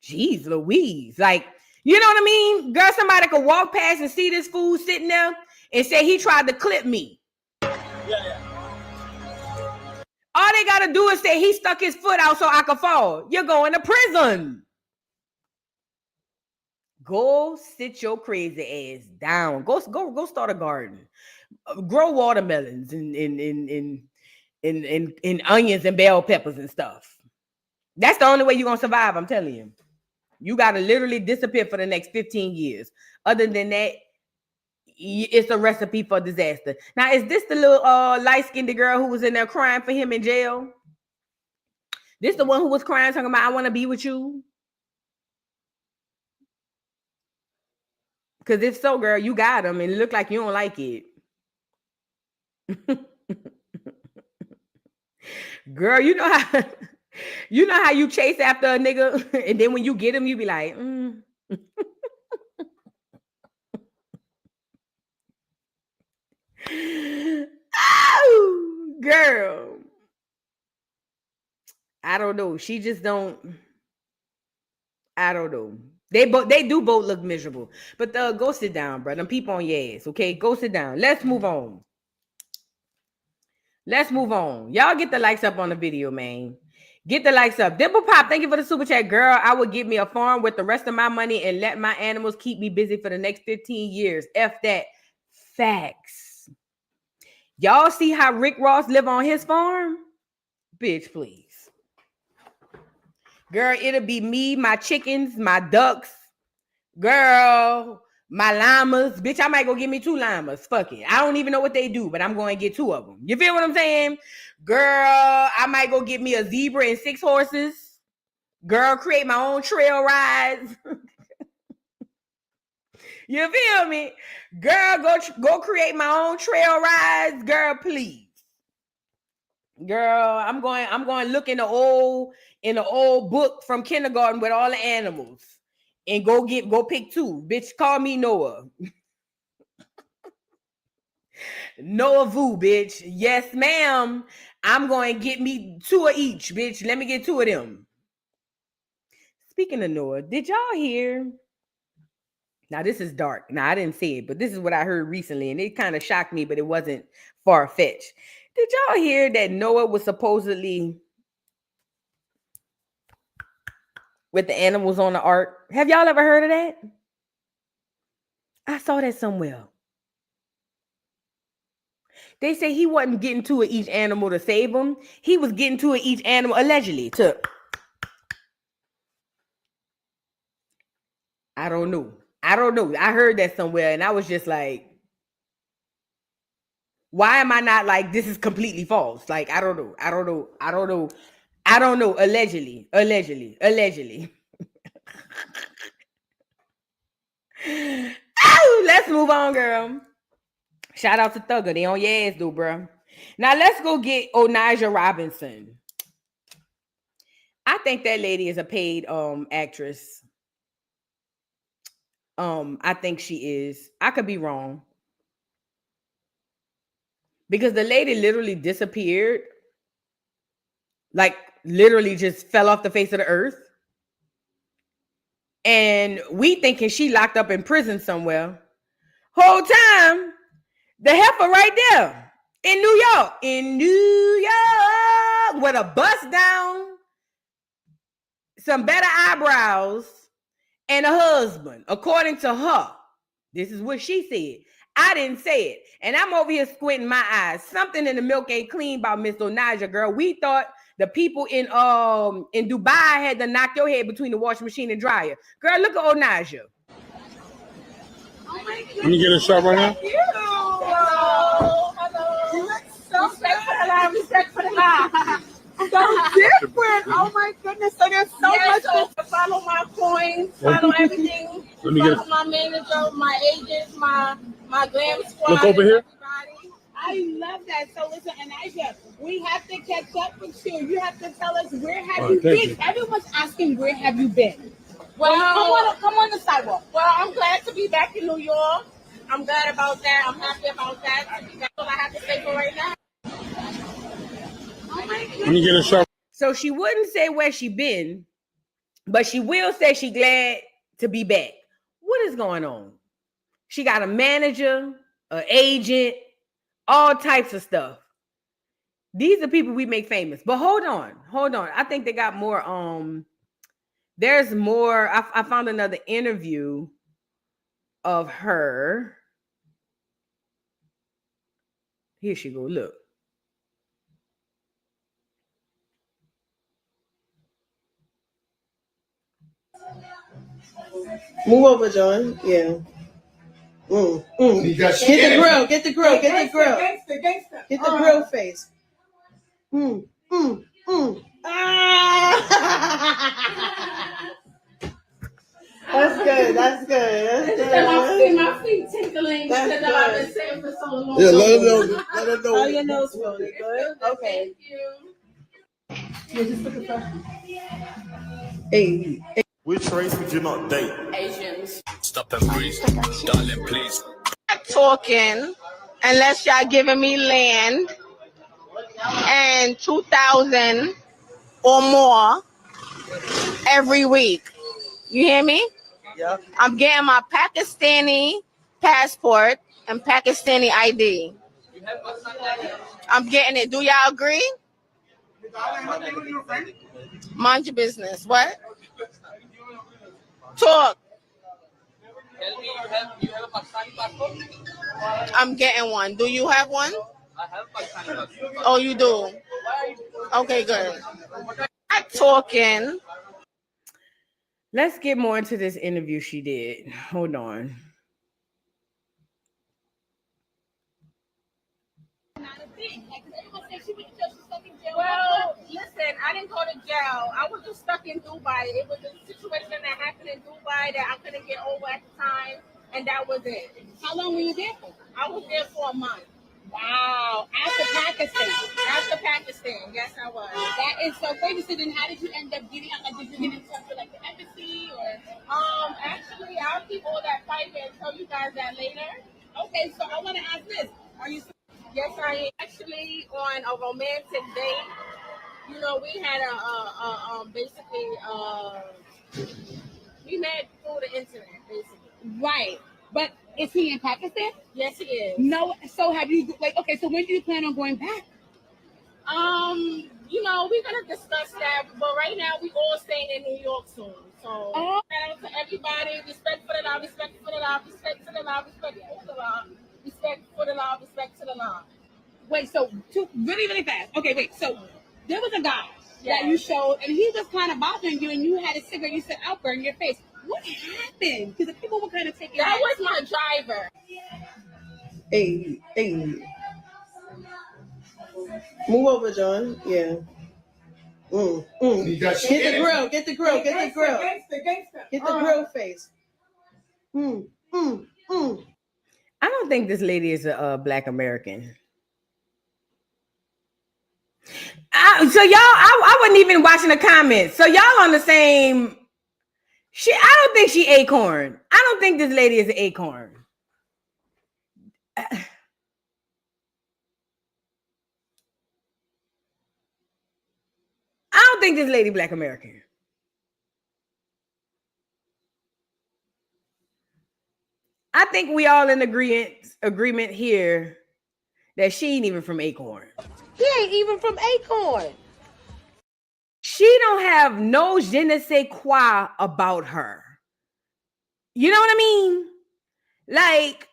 Jeez Louise. Like, you know what I mean? Girl, somebody could walk past and see this fool sitting there and say he tried to clip me. Yeah. All they got to do is say he stuck his foot out so I could fall. You're going to prison. Go sit your crazy ass down. Go start a garden. Grow watermelons and onions and bell peppers and stuff. That's the only way you're going to survive, I'm telling you. You got to literally disappear for the next 15 years. Other than that, it's a recipe for disaster. Now, is this the little light-skinned girl who was in there crying for him in jail? This the one who was crying, talking about, I want to be with you? Because if so, girl, you got him and it look like you don't like it. Girl, you know how you chase after a nigga and then when you get him, you be like, Oh, girl. I don't know. She just don't. I don't know. They do both look miserable. But go sit down, bro. Them people on your ass, okay? Go sit down. Let's move on. Y'all get the likes up on the video, man. Get the likes up. Dimple Pop, thank you for the super chat. Girl, I would give me a farm with the rest of my money and let my animals keep me busy for the next 15 years. F that. Facts. Y'all see how Rick Ross live on his farm? Bitch, please. Girl, it'll be me, my chickens, my ducks. Girl, my llamas. Bitch, I might go get me 2 llamas. Fuck it. I don't even know what they do, but I'm going to get 2 of them. You feel what I'm saying? Girl, I might go get me a zebra and 6 horses. Girl, create my own trail rides. You feel me? Girl, go create my own trail rides. Girl, please. Girl, I'm going to look in the old book from kindergarten with all the animals and go pick 2. Bitch, call me Noah. Noah Vu, bitch. Yes, ma'am. I'm going to get me 2 of each, bitch. Let me get 2 of them. Speaking of Noah, did y'all hear? Now, this is dark. Now, I didn't see it, but this is what I heard recently, and it kind of shocked me, but it wasn't far-fetched. Did y'all hear that Noah was supposedly with the animals on the ark? Have y'all ever heard of that? I saw that somewhere. They say he wasn't getting 2 of each animal to save them. He was getting 2 of each animal, allegedly, to... I don't know. I heard that somewhere, and I was just like, why am I not like, this is completely false? Like, I don't know. Allegedly. Oh, let's move on, girl. Shout out to Thugger. They on your ass, though, bro. Now, let's go get Onijah Robinson. I think that lady is a paid actress. I think she is. I could be wrong. Because the lady literally disappeared like literally just fell off the face of the earth. And we thinking she locked up in prison somewhere. Whole time, the heifer right there in New York, with a bust down, some better eyebrows, and a husband, according to her. This is what she said. I didn't say it. And I'm over here squinting my eyes. Something in the milk ain't clean about Miss Onija, girl. We thought the people in Dubai had to knock your head between the washing machine and dryer. Girl, look at Onija. Oh my goodness. Let me get a shot right now. Thank you. Hello. You look so respect for the line. Respect for the line. So different. Oh my goodness. So there's so much to follow my coins, follow everything. Let me get follow my manager, my agents, my glam squad. Look over here. Everybody. I love that. So listen, Onija, we have to catch up with you. You have to tell us where have you been. You. Everyone's asking where have you been. Well, come on the sidewalk. Well, I'm glad to be back in New York. I'm glad about that. I'm happy about that. That's all I have to say for right now. Oh my goodness. Let me get a shot. So she wouldn't say where she been, but she will say she glad to be back. What is going on? She got a manager, an agent, all types of stuff. These are people we make famous. But hold on. I think they got more. There's more. I found another interview of her. Here she go. Look. Move over, John. Yeah. Get the grill. Get the grill. Get the grill. Gangster. Get the grill face. That's good. My feet tickling because I've been saying for so long. Yeah, let her know. How your nose feeling? Good? Okay. Thank you. Hey. Which race would you not date? Asians. Stop and breathe, darling, please. Talking unless y'all giving me land and 2,000 or more every week. You hear me? Yeah. I'm getting my Pakistani passport and Pakistani ID. I'm getting it. Do y'all agree? Mind your business. What? Talk. You have a Pakistani passport? I'm getting one. Do you have one? I have a Pakistani passport. Oh, you do? Okay, good. I'm talking. Let's get more into this interview she did. Hold on. Well, listen, I didn't go to jail. I was just stuck in Dubai. It was a situation that happened in Dubai that I couldn't get over at the time, and that was it. How long were you there for? I was there for a month. Wow. After Pakistan. Yes, I was. That is so crazy. So then how did you end up getting out? Like, did you get in touch with like the embassy or? Actually, I'll keep all that private and tell you guys that later. Okay, so I want to ask this. Are you? Yes, I am. Actually on a romantic date. You know, we had we met through the internet, basically. Right. But is he in Pakistan? Yes, he is. No. So have you okay? So when do you plan on going back? You know, we're gonna discuss that, but right now we all staying in New York soon. So shout out to everybody. Respect for the law. Respect for the law. Respect to the law. Respect for the law. Respect for the law. Respect to the law. Wait. So really, really fast. Okay. Wait. So there was a guy that you showed, and he was kind of bothering you, and you had a cigarette. You said, "I'll burn your face." What happened? Because the people were kind of taking that. Was my driver. Hey. Move over, John. Yeah. Get the grill. Get the grill. Get the grill. Gangster. Get the grill face. I don't think this lady is a Black American. So y'all, I wasn't even watching the comments. So y'all on the same. I don't think she acorn. I don't think this lady is an acorn. don't think this lady Black American. I think we all in agreement here that she ain't even from Acorn. He ain't even from Acorn. She don't have no je ne sais quoi about her. You know what I mean? Like,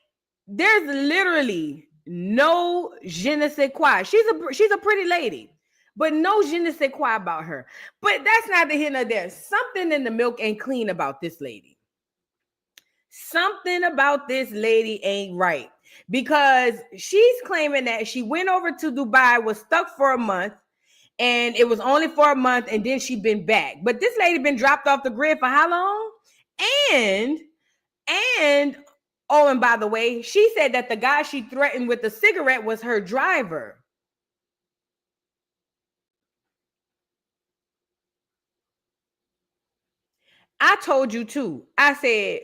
there's literally no je ne sais quoi. She's a pretty lady, but no je ne sais quoi about her. But that's not the hint of there. Something in the milk ain't clean about this lady. Something about this lady ain't right, because she's claiming that she went over to Dubai, was stuck for a month, and it was only for a month, and then she been back. But this lady been dropped off the grid for how long? And oh, and by the way, she said that the guy she threatened with the cigarette was her driver. I told you too. I said,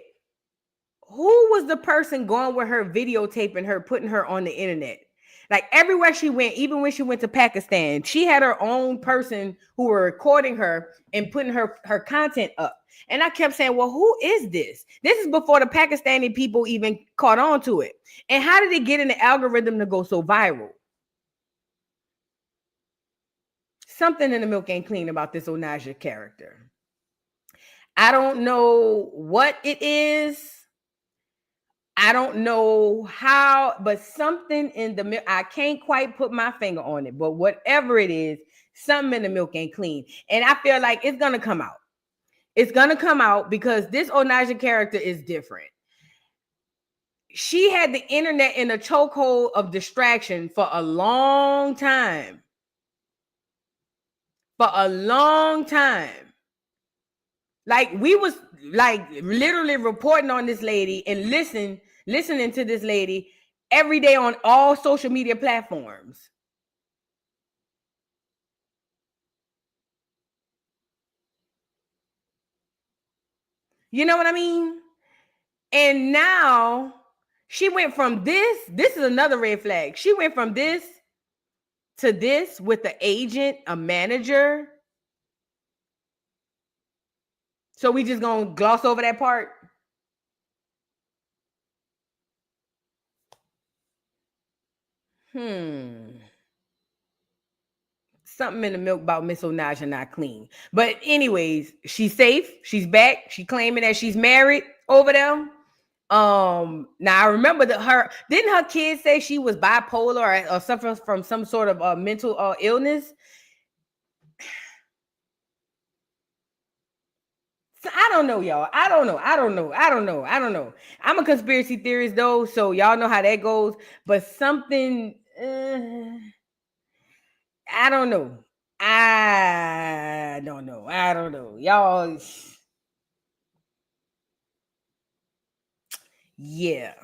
who was the person going with her, videotaping her, putting her on the internet? Like, everywhere she went, even when she went to Pakistan, she had her own person who were recording her and putting her content up. And I kept saying, well, who is this? This is before the Pakistani people even caught on to it. And how did it get in the algorithm to go so viral? Something in the milk ain't clean about this Onija character. I don't know what it is. I don't know how, but something in the milk, I can't quite put my finger on it, but whatever it is, something in the milk ain't clean. And I feel like it's going to come out. It's going to come out because this Onija character is different. She had the internet in a chokehold of distraction for a long time. For a long time. Like, we was like literally reporting on this lady and listening to this lady every day on all social media platforms. You know what I mean? And now she went from this is another red flag. She went from this to this with the agent, a manager. So we just gonna gloss over that part? Something in the milk about Miss Onija not clean. But anyways, she's safe. She's back. She claiming that she's married over there. Now I remember that didn't her kids say she was bipolar or suffering from some sort of mental illness? So I don't know, y'all. I don't know. I'm a conspiracy theorist though, so y'all know how that goes. But something, I don't know. I don't know. Y'all. Yeah,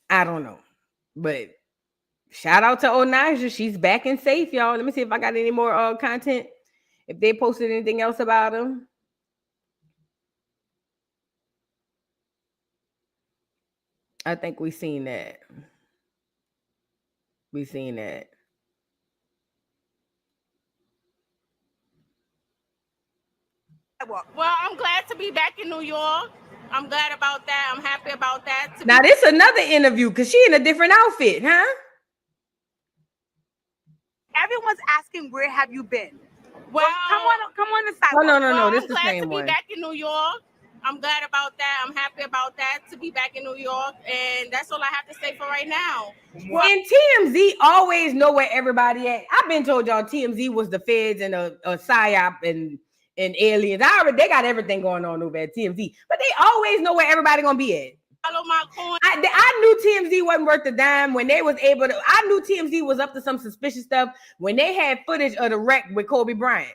I don't know. But shout out to Onija. She's back and safe, y'all. Let me see if I got any more content. If they posted anything else about him. I think we seen that. Well, I'm glad to be back in New York. I'm glad about that. I'm happy about that. Now, this is another interview because she in a different outfit, huh? Everyone's asking, where have you been? Well, come on the side. Oh, no, this I'm is the glad same to be one. back in New York. I'm glad about that. I'm happy about that, to be back in New York. And that's all I have to say for right now. And TMZ always know where everybody at. I've been told y'all TMZ was the feds and a psyop and aliens. They got everything going on over at TMZ. But they always know where everybody gonna be at. Follow my coin. I knew TMZ wasn't worth a dime when they was able to. I knew TMZ was up to some suspicious stuff when they had footage of the wreck with Kobe Bryant.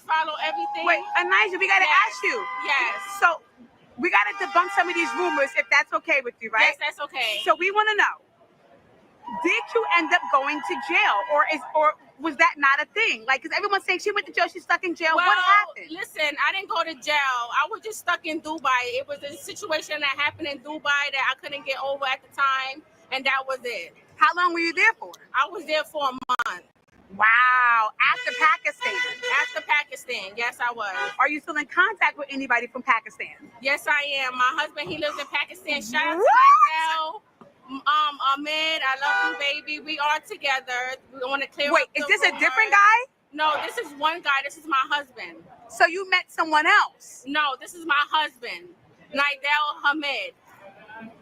Follow everything. Wait, Onija, we gotta ask you. Yes. So we gotta debunk some of these rumors, if that's okay with you, right? Yes, that's okay. So we want to know: did you end up going to jail, or was that not a thing? Like, because everyone's saying she went to jail, she's stuck in jail. Well, what happened? Listen, I didn't go to jail. I was just stuck in Dubai. It was a situation that happened in Dubai that I couldn't get over at the time, and that was it. How long were you there for? I was there for a month. Wow. After Pakistan. After Pakistan, yes, I was. Are you still in contact with anybody from Pakistan? Yes, I am. My husband, he lives in Pakistan. Shout out to What? Nigel, Ahmed. I love you, baby. We are together. We want to clear Wait, up is the this a rumors. different guy? No, this is one guy. This is my husband. So you met someone else? No, this is my husband, Nidal Hamed.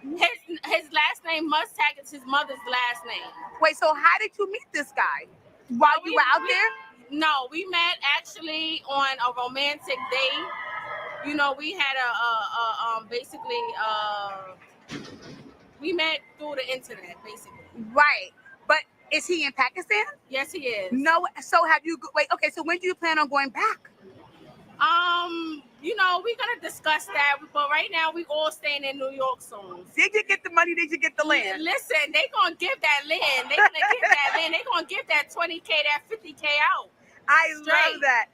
His last name Mustag is his mother's last name. Wait, so how did you meet this guy? While you were out there? No, we met actually on a romantic date. You know, we had basically we met through the internet, basically. Right. But is he in Pakistan? Yes, he is. No. So have you? Wait. Okay. So when do you plan on going back? You know, we're gonna discuss that, but right now we all staying in New York soon. Did you get the money? Did you get the land? Listen, they gonna give that land. They gonna give that land. They gonna give that 20K, that 50K out. I love that.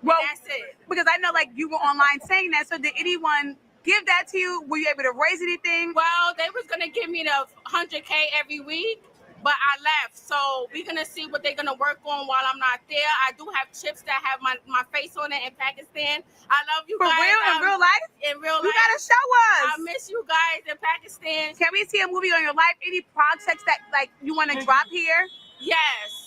Well, that's it. Because I know, like, you were online saying that. So did anyone give that to you? Were you able to raise anything? Well, they was gonna give me the 100K every week, but I left. So we're gonna see what they're gonna work on while I'm not there. I do have chips that have my face on it in Pakistan. I love you guys. For real? In real life? In real life. You gotta show us. I miss you guys in Pakistan. Can we see a movie on your life? Any projects that, like, you want to drop here? Yes.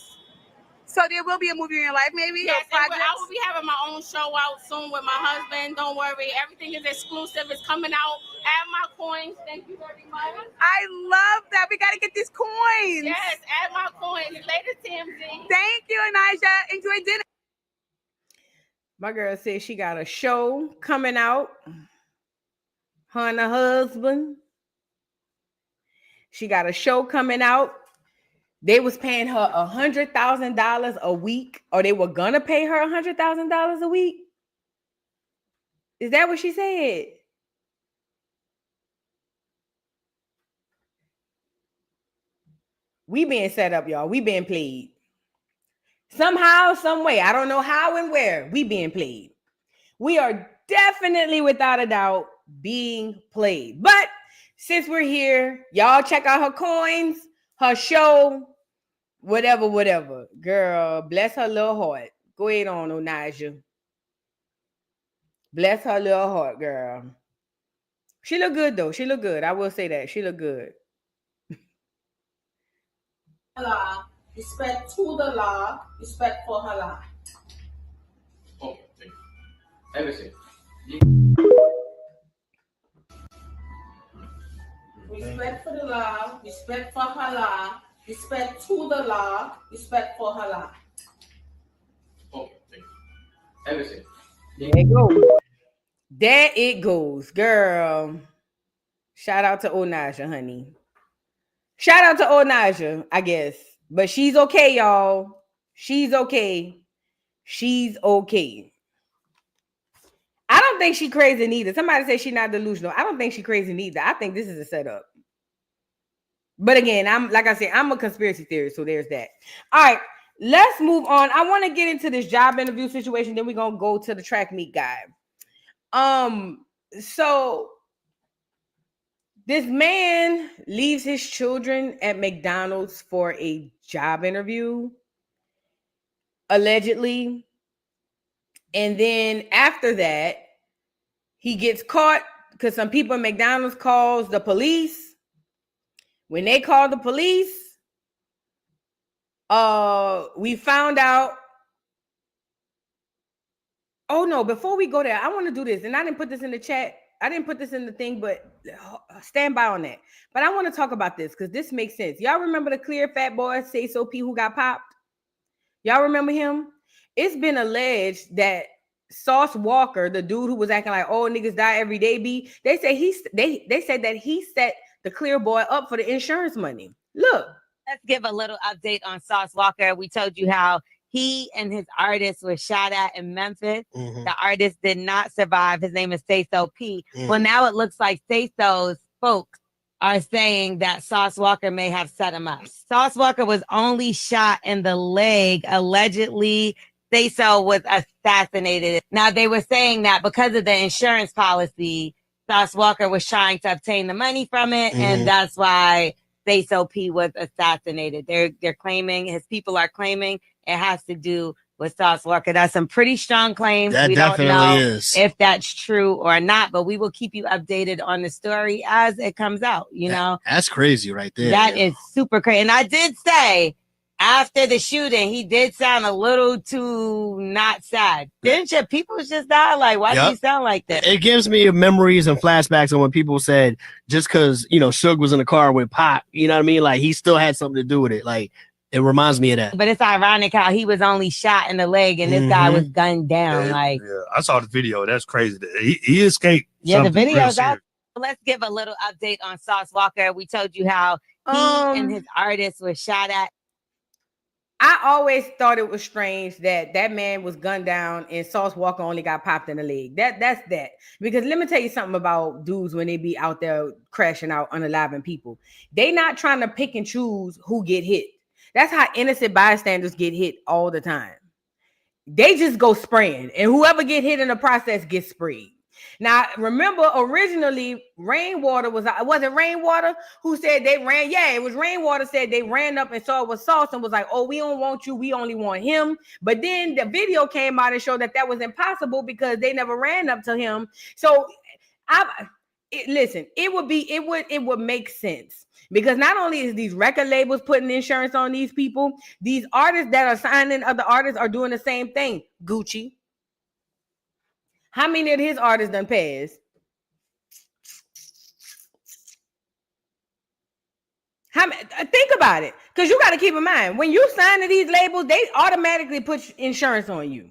So there will be a movie in your life, maybe? Yes, or I will be having my own show out soon with my husband. Don't worry. Everything is exclusive. It's coming out. Add my coins. Thank you very much. I love that. We got to get these coins. Yes, add my coins. Later, TMZ. Thank you, Onija. Enjoy dinner. My girl said she got a show coming out. Her and her husband. She got a show coming out. They was paying her $100,000 a week, or they were gonna pay her $100,000 a week. Is that what she said? We being set up, y'all. We being played. Somehow, some way. I don't know how and where. We being played. We are definitely, without a doubt, being played. But since we're here, y'all check out her coins, her show, whatever. Girl, bless her little heart. Go ahead on, Onija. Bless her little heart, girl. She look good, though. She look good. I will say that. She look good. Allah, respect to the law, respect for Allah. Okay, thank you. Everything. Respect for the law, respect for Allah, respect to the law, respect for Allah. Okay, thank you. Everything. There it goes. There it goes, girl. Shout out to Onija, honey. Shout out to Onija, I guess. But she's okay, y'all. She's okay. She's okay. I don't think she's crazy neither. Somebody said she's not delusional. I don't think she's crazy neither. I think this is a setup. But again, I'm a conspiracy theorist, so there's that. All right, let's move on. I want to get into this job interview situation. Then we're gonna go to the track meet guy. So this man leaves his children at McDonald's for a job interview, allegedly. And then after that, he gets caught because some people at McDonald's calls the police. When they call the police, we found out. Oh no, before we go there, I want to do this. And I didn't put this in the chat. I didn't put this in the thing, but stand by on that. But I want to talk about this because this makes sense. Y'all remember the clear fat boy, Say So P, who got popped? Y'all remember him? It's been alleged that Sauce Walker, the dude who was acting like, oh, niggas die every day, they said that he set the clear boy up for the insurance money. Look. Let's give a little update on Sauce Walker. We told you how he and his artist were shot at in Memphis. Mm-hmm. The artist did not survive. His name is Say So P. Mm-hmm. Well, now it looks like Say So's folks are saying that Sauce Walker may have set him up. Sauce Walker was only shot in the leg, allegedly. Say So was assassinated. Now, they were saying that because of the insurance policy, Sauce Walker was trying to obtain the money from it, and that's why Stacey P was assassinated. They're claiming, his people are claiming it has to do with Sauce Walka. That's some pretty strong claims. That we definitely don't know is. if that's true or not, but we will keep you updated on the story as it comes out. That's crazy right there. That is super crazy. And I did say after the shooting, he did sound a little too not sad. Didn't you? People just died. Like, why do you sound like that? It gives me memories and flashbacks of when people said just because, Suge was in the car with Pop, you know what I mean? Like, he still had something to do with it. Like, it reminds me of that. But it's ironic how he was only shot in the leg and this guy was gunned down. I saw the video. That's crazy. He escaped. Yeah, the video's out. Let's give a little update on Sauce Walka. We told you how he and his artist was shot at. I always thought it was strange that man was gunned down and Sauce Walka only got popped in the leg. That's that. Because let me tell you something about dudes when they be out there crashing out, unaliving people. They not trying to pick and choose who get hit. That's how innocent bystanders get hit all the time. They just go spraying, and whoever get hit in the process gets sprayed. Now, remember, originally, Rainwater was it Rainwater who said they ran? Yeah, it was Rainwater said they ran up and saw it was Sauce and was like, oh, we don't want you. We only want him. But then the video came out and showed that was impossible because they never ran up to him. So, listen, it would make sense. Because not only is these record labels putting insurance on these people, these artists that are signing other artists are doing the same thing. Gucci. How many of his artists done passed? Think about it. Because you got to keep in mind, when you sign to these labels, they automatically put insurance on you.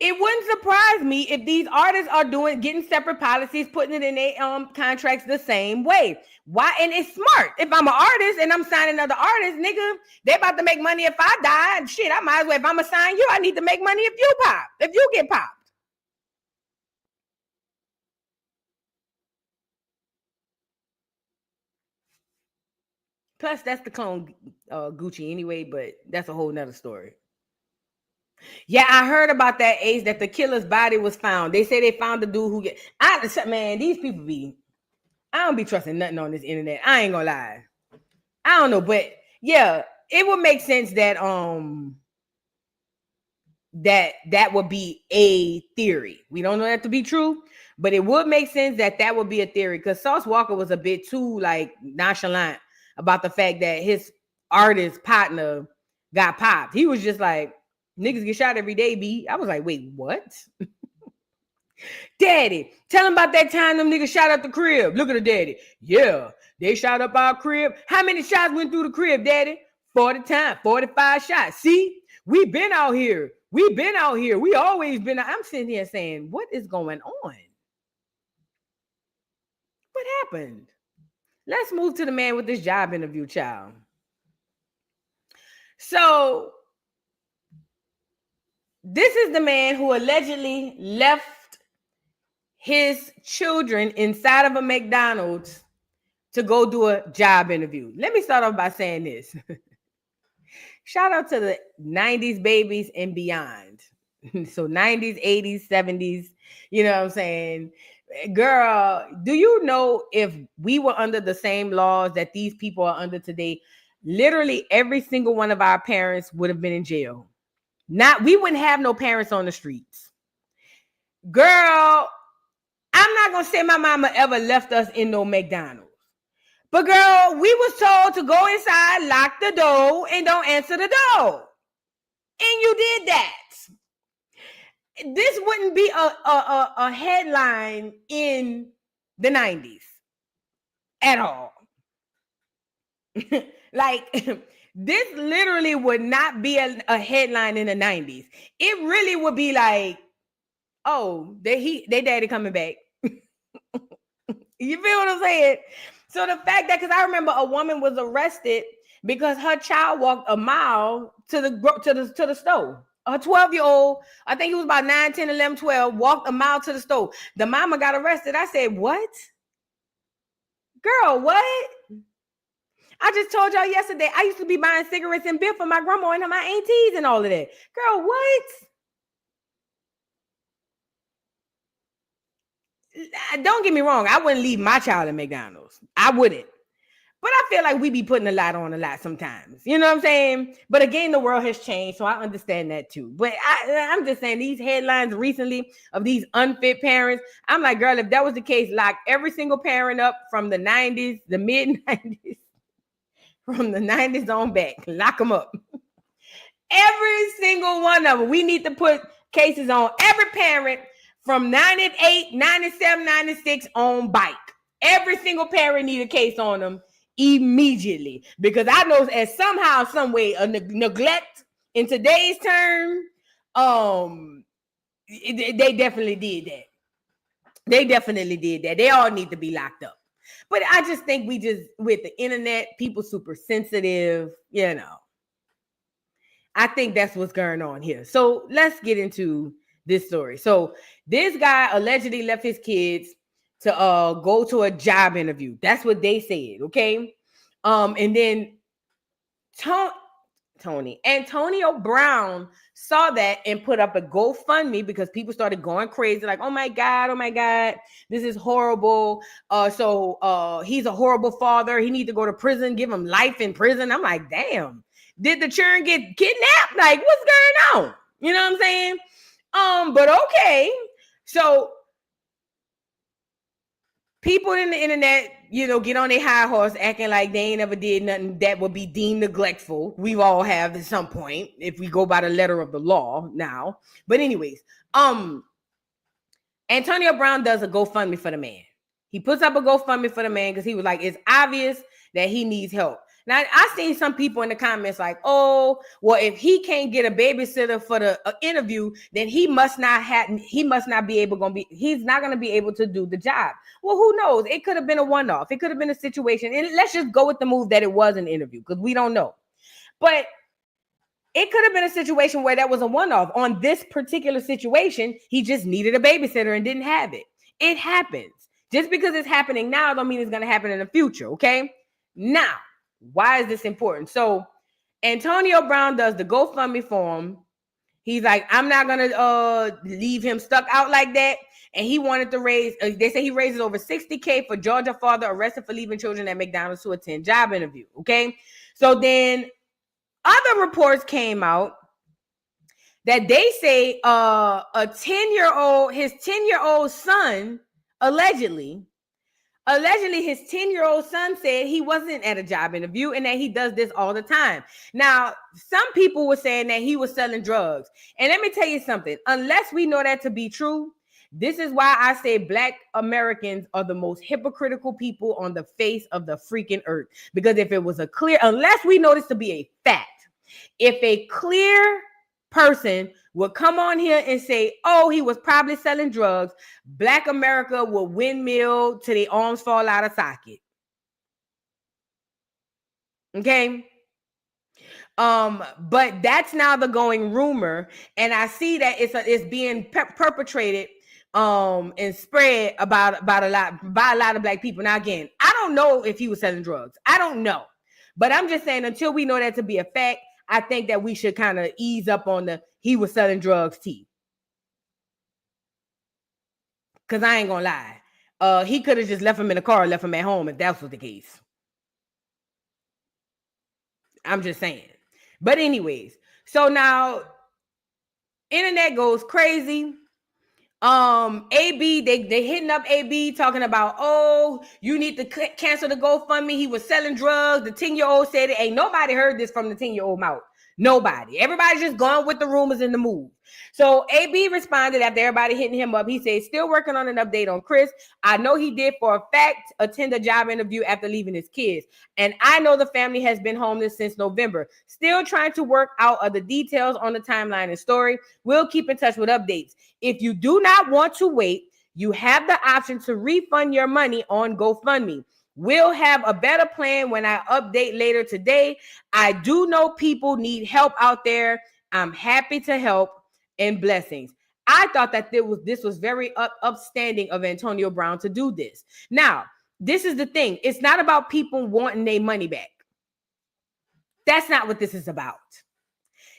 It wouldn't surprise me if these artists are getting separate policies, putting it in their contracts the same way. Why? And it's smart. If I'm an artist and I'm signing other artists, nigga, they about to make money if I die. Shit, I might as well. If I'm gonna sign you, I need to make money if you pop. If you get popped. Plus, that's the clone Gucci anyway, but that's a whole nother story. Yeah, I heard about that, Ace, that the killer's body was found. They say they found the dude who these people I don't be trusting nothing on this internet. I ain't gonna lie. I don't know, but yeah, it would make sense that that would be a theory. We don't know that to be true, but it would make sense that would be a theory because Sauce Walka was a bit too nonchalant about the fact that his artist partner got popped. He was just like, niggas get shot every day, B. I was like, wait, what? Daddy, tell him about that time them niggas shot up the crib. Look at the daddy. Yeah, they shot up our crib. How many shots went through the crib, daddy? 40 times, 45 shots. See, we been out here. We always been out. I'm sitting here saying, what is going on? What happened? Let's move to the man with this job interview, child. So, this is the man who allegedly left his children inside of a McDonald's to go do a job interview. Let me start off by saying this. Shout out to the 90s babies and beyond. So 90s, 80s, 70s, you know what I'm saying? Girl, do you know if we were under the same laws that these people are under today, literally every single one of our parents would have been in jail. We wouldn't have no parents on the streets. Girl, I'm not going to say my mama ever left us in no McDonald's. But girl, we was told to go inside, lock the door, and don't answer the door. And you did that. This wouldn't be a headline in the 90s at all. This literally would not be a headline in the 90s. It really would be like, oh, they daddy coming back. You feel what I'm saying? So the fact that, because I remember a woman was arrested because her child walked a mile to the store. Her 12-year-old, I think he was about 9, 10, 11, 12, walked a mile to the store. The mama got arrested. I said, what? Girl, what? I just told y'all yesterday, I used to be buying cigarettes and beer for my grandma and my aunties and all of that. Girl, what? don't get me wrong, I wouldn't leave my child at McDonald's. I wouldn't. But I feel like we be putting a lot on a lot sometimes. You know what I'm saying? But again, the world has changed, so I understand that too. But I'm just saying these headlines recently of these unfit parents, I'm like, girl, if that was the case, lock every single parent up from the 90s, the mid-90s, from the 90s on back. Lock them up. Every single one of them. We need to put cases on every parent from 98, 97, 96 on bike. Every single parent need a case on them immediately, because I know as somehow, some way, a neglect in today's term, they definitely did that. They definitely did that. They all need to be locked up. But I just think with the internet, people super sensitive, you know. I think that's what's going on here. So let's get into this story. So this guy allegedly left his kids to go to a job interview. That's what they said, okay? And then Antonio Brown saw that and put up a GoFundMe because people started going crazy, like, oh my God, this is horrible. So he's a horrible father. He needs to go to prison, give him life in prison. I'm like, damn, did the children get kidnapped? Like, what's going on? You know what I'm saying? But okay. So people in the internet, you know, get on their high horse acting like they ain't ever did nothing that would be deemed neglectful. We all have at some point, if we go by the letter of the law now. But anyways, Antonio Brown does a GoFundMe for the man. He puts up a GoFundMe for the man because he was like, it's obvious that he needs help. Now, I seen some people in the comments like, oh, well, if he can't get a babysitter for the interview, then he's not going to be able to do the job. Well, who knows? It could have been a one-off. It could have been a situation. And let's just go with the move that it was an interview, because we don't know. But it could have been a situation where that was a one-off. On this particular situation, he just needed a babysitter and didn't have it. It happens. Just because it's happening now don't mean it's going to happen in the future, okay? Now, why is this important? So Antonio Brown does the GoFundMe for him. He's like, I'm not going to leave him stuck out like that. And he wanted to raise, they say he raises over $60K for Georgia father arrested for leaving children at McDonald's to attend job interview. Okay. So then other reports came out that they say his 10-year-old son, allegedly his 10-year-old son said he wasn't at a job interview and that he does this all the time. Now, some people were saying that he was selling drugs. And let me tell you something. Unless we know that to be true, this is why I say Black Americans are the most hypocritical people on the face of the freaking earth. Because if it was unless we know this to be a fact, if a clear person would come on here and say, oh, he was probably selling drugs, Black America will windmill till their arms fall out of socket. Okay? But that's now the going rumor, and I see that it's being perpetrated and spread by a lot of Black people. Now, again, I don't know if he was selling drugs. I don't know. But I'm just saying, until we know that to be a fact, I think that we should kind of ease up on he was selling drugs tea. Because I ain't going to lie. He could have just left him in the car and left him at home if that was the case. I'm just saying. But anyways, so now internet goes crazy. AB, they hitting up AB talking about, oh, you need to cancel the GoFundMe. He was selling drugs. The 10-year-old said it. Ain't nobody heard this from the 10-year-old mouth. Nobody. Everybody's just going with the rumors and the move. So AB responded after everybody hitting him up. He said, still working on an update on Chris. I know he did for a fact attend a job interview after leaving his kids. And I know the family has been homeless since November. Still trying to work out other details on the timeline and story. We'll keep in touch with updates. If you do not want to wait, you have the option to refund your money on GoFundMe. We'll have a better plan when I update later today. I do know people need help out there. I'm happy to help, and blessings. I thought that this was very upstanding of Antonio Brown to do this. Now, this is the thing. It's not about people wanting their money back. That's not what this is about.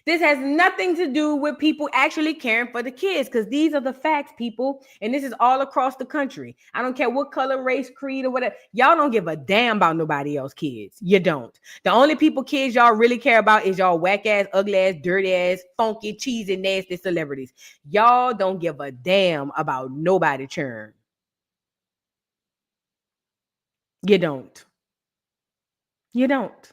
This has nothing to do with people actually caring for the kids, because these are the facts, people. And this is all across the country. I don't care what color, race, creed, or whatever. Y'all don't give a damn about nobody else's kids. You don't. The only people kids y'all really care about is y'all whack ass, ugly ass, dirty ass, funky, cheesy, nasty celebrities. Y'all don't give a damn about nobody churn. You don't. You don't.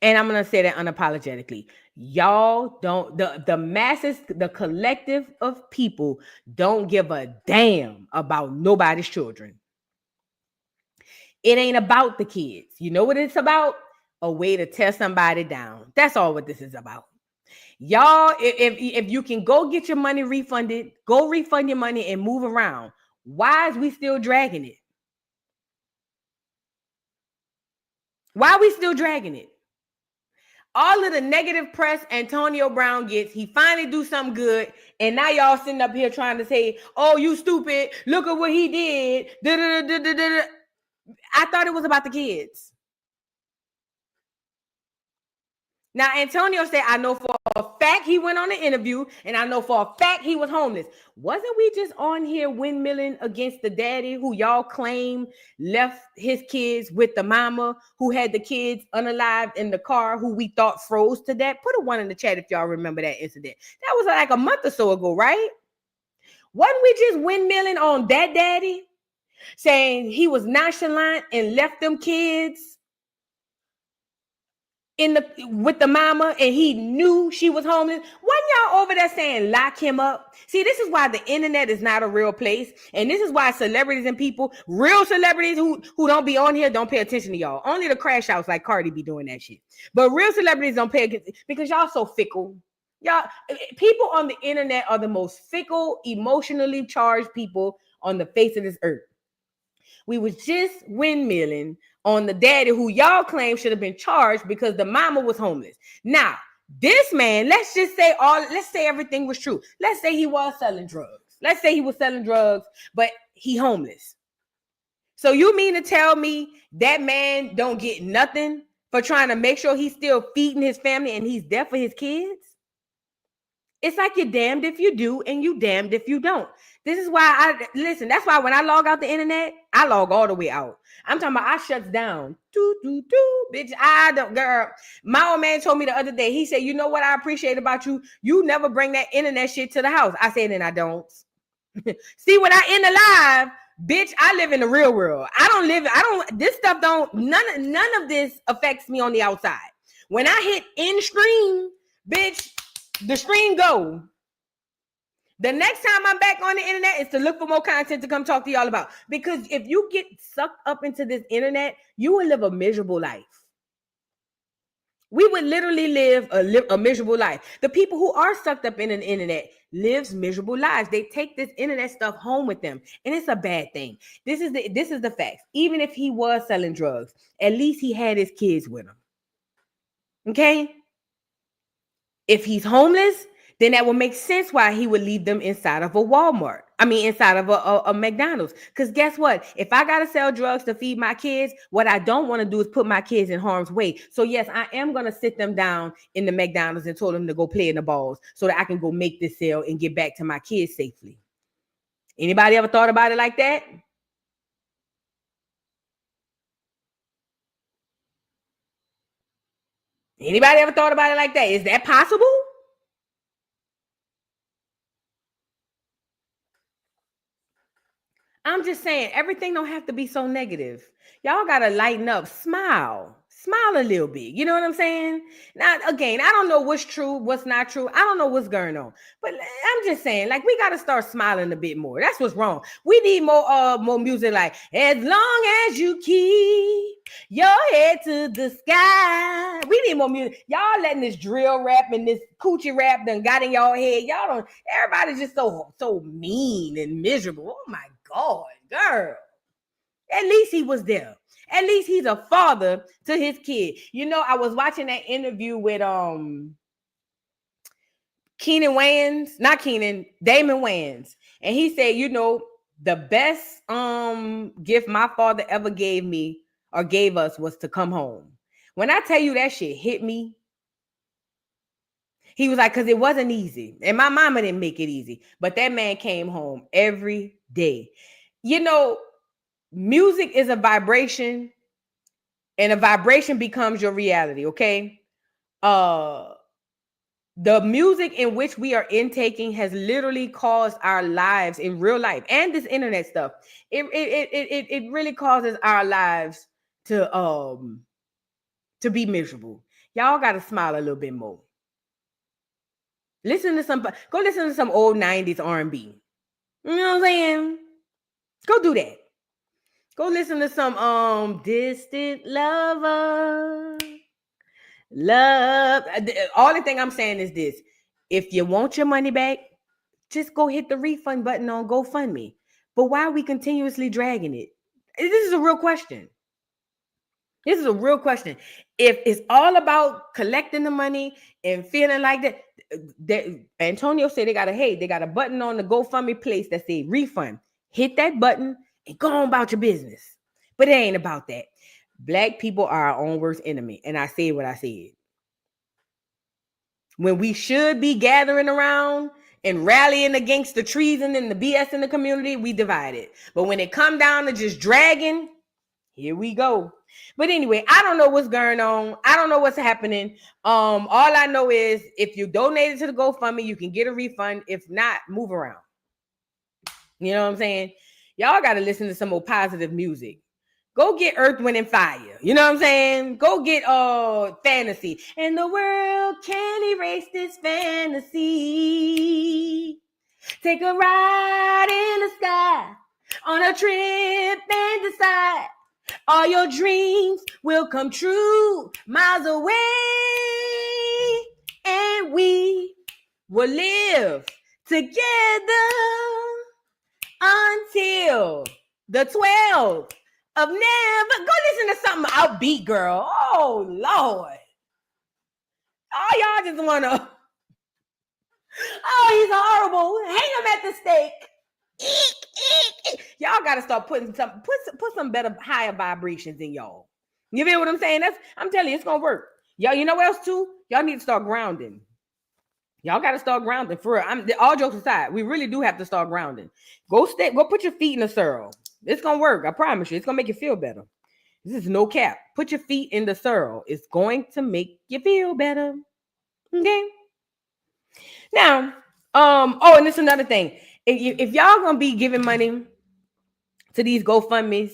And I'm going to say that unapologetically. Y'all don't, the masses, the collective of people don't give a damn about nobody's children. It ain't about the kids. You know what it's about? A way to tear somebody down. That's all what this is about. Y'all, if you can go get your money refunded, go refund your money and move around. Why is we still dragging it? Why are we still dragging it? All of the negative press Antonio Brown gets, he finally do something good, and now y'all sitting up here trying to say, oh, you stupid, look at what he did. I thought it was about the kids. Now, Antonio said, I know for a fact he went on an interview, and I know for a fact he was homeless. Wasn't we just on here windmilling against the daddy who y'all claim left his kids with the mama who had the kids unalived in the car, who we thought froze to death? Put a 1 in the chat if y'all remember that incident. That was like a month or so ago, right? Wasn't we just windmilling on that daddy, saying he was nonchalant and left them kids with the mama, and he knew she was homeless? Wasn't y'all over there saying lock him up? See, this is why the internet is not a real place, and this is why celebrities and people, real celebrities who don't be on here, don't pay attention to y'all. Only the crash outs like Cardi be doing that shit, but real celebrities don't pay attention because y'all so fickle. Y'all, people on the internet are the most fickle, emotionally charged people on the face of this earth. We was just windmilling on the daddy who y'all claim should have been charged because the mama was homeless. Now, this man, let's say everything was true. Let's say he was selling drugs. But he homeless. So you mean to tell me that man don't get nothing for trying to make sure he's still feeding his family and he's there for his kids? It's like you're damned if you do and you damned if you don't. This is why that's why when I log out the internet, I log all the way out. I'm talking about I shuts down. Bitch, I don't, girl. My old man told me the other day, he said, you know what I appreciate about you? You never bring that internet shit to the house. I said, and I don't. See, when I end alive, bitch, I live in the real world. This stuff none of this affects me on the outside. When I hit end stream, bitch, the stream go. The next time I'm back on the internet is to look for more content to come talk to y'all about. Because if you get sucked up into this internet, you will live a miserable life. We would literally live a miserable life. The people who are sucked up in the internet lives miserable lives. They take this internet stuff home with them, and it's a bad thing. This is the facts. Even if he was selling drugs, at least he had his kids with him. Okay? If he's homeless, then that would make sense why he would leave them inside of a Walmart. Inside of a McDonald's. Because guess what? If I got to sell drugs to feed my kids, what I don't want to do is put my kids in harm's way. So yes, I am going to sit them down in the McDonald's and tell them to go play in the balls so that I can go make this sale and get back to my kids safely. Anybody ever thought about it like that? Anybody ever thought about it like that? Is that possible? I'm just saying, everything don't have to be so negative. Y'all got to lighten up. Smile a little bit. You know what I'm saying? Now, again, I don't know what's true, what's not true. I don't know what's going on. But I'm just saying, like, we got to start smiling a bit more. That's what's wrong. We need more music like, as long as you keep your head to the sky. We need more music. Y'all letting this drill rap and this coochie rap done got in y'all head. Y'all don't, everybody's just so mean and miserable. Oh my God, girl. At least he was there. At least he's a father to his kid. You know, I was watching that interview with Damon Wayans. And he said, you know, the best gift my father ever gave me or gave us was to come home. When I tell you that shit hit me, He was like, because it wasn't easy. And my mama didn't make it easy. But that man came home every day. You know, music is a vibration, and a vibration becomes your reality, okay? The music in which we are intaking has literally caused our lives in real life and this internet stuff. It really causes our lives to be miserable. Y'all got to smile a little bit more. Go listen to some old 90s R&B. You know what I'm saying? Go do that. Go listen to some Distant Lover. Love. The only thing I'm saying is this. If you want your money back, just go hit the refund button on GoFundMe. But why are we continuously dragging it? This is a real question. This is a real question. If it's all about collecting the money and feeling like that Antonio said they got a button on the GoFundMe place that says refund. Hit that button and go on about your business. But it ain't about that. Black people are our own worst enemy. And I said what I said. When we should be gathering around and rallying against the treason and the BS in the community, we divide it. But when it come down to just dragging, here we go. But anyway, I don't know what's going on. I don't know what's happening. All I know is if you donated to the GoFundMe, you can get a refund. If not, move around. You know what I'm saying? Y'all got to listen to some more positive music. Go get Earth, Wind, and Fire. You know what I'm saying? Go get Fantasy. And the world can't erase this fantasy. Take a ride in the sky on a trip and decide all your dreams will come true miles away. And we will live together until the 12th. Of never. Go listen to something upbeat, girl. Oh, Lord. Oh, y'all just want to. Oh, he's horrible. Hang him at the stake. Y'all got to start putting put some better, higher vibrations in y'all. You feel what I'm saying? I'm telling you, it's going to work. Y'all, you know what else, too? Y'all need to start grounding. Y'all got to start grounding. For real. All jokes aside, we really do have to start grounding. Go put your feet in the surl. It's going to work. I promise you. It's going to make you feel better. This is no cap. Put your feet in the surl. It's going to make you feel better. Okay? Now, and this is another thing. If y'all going to be giving money to these GoFundMes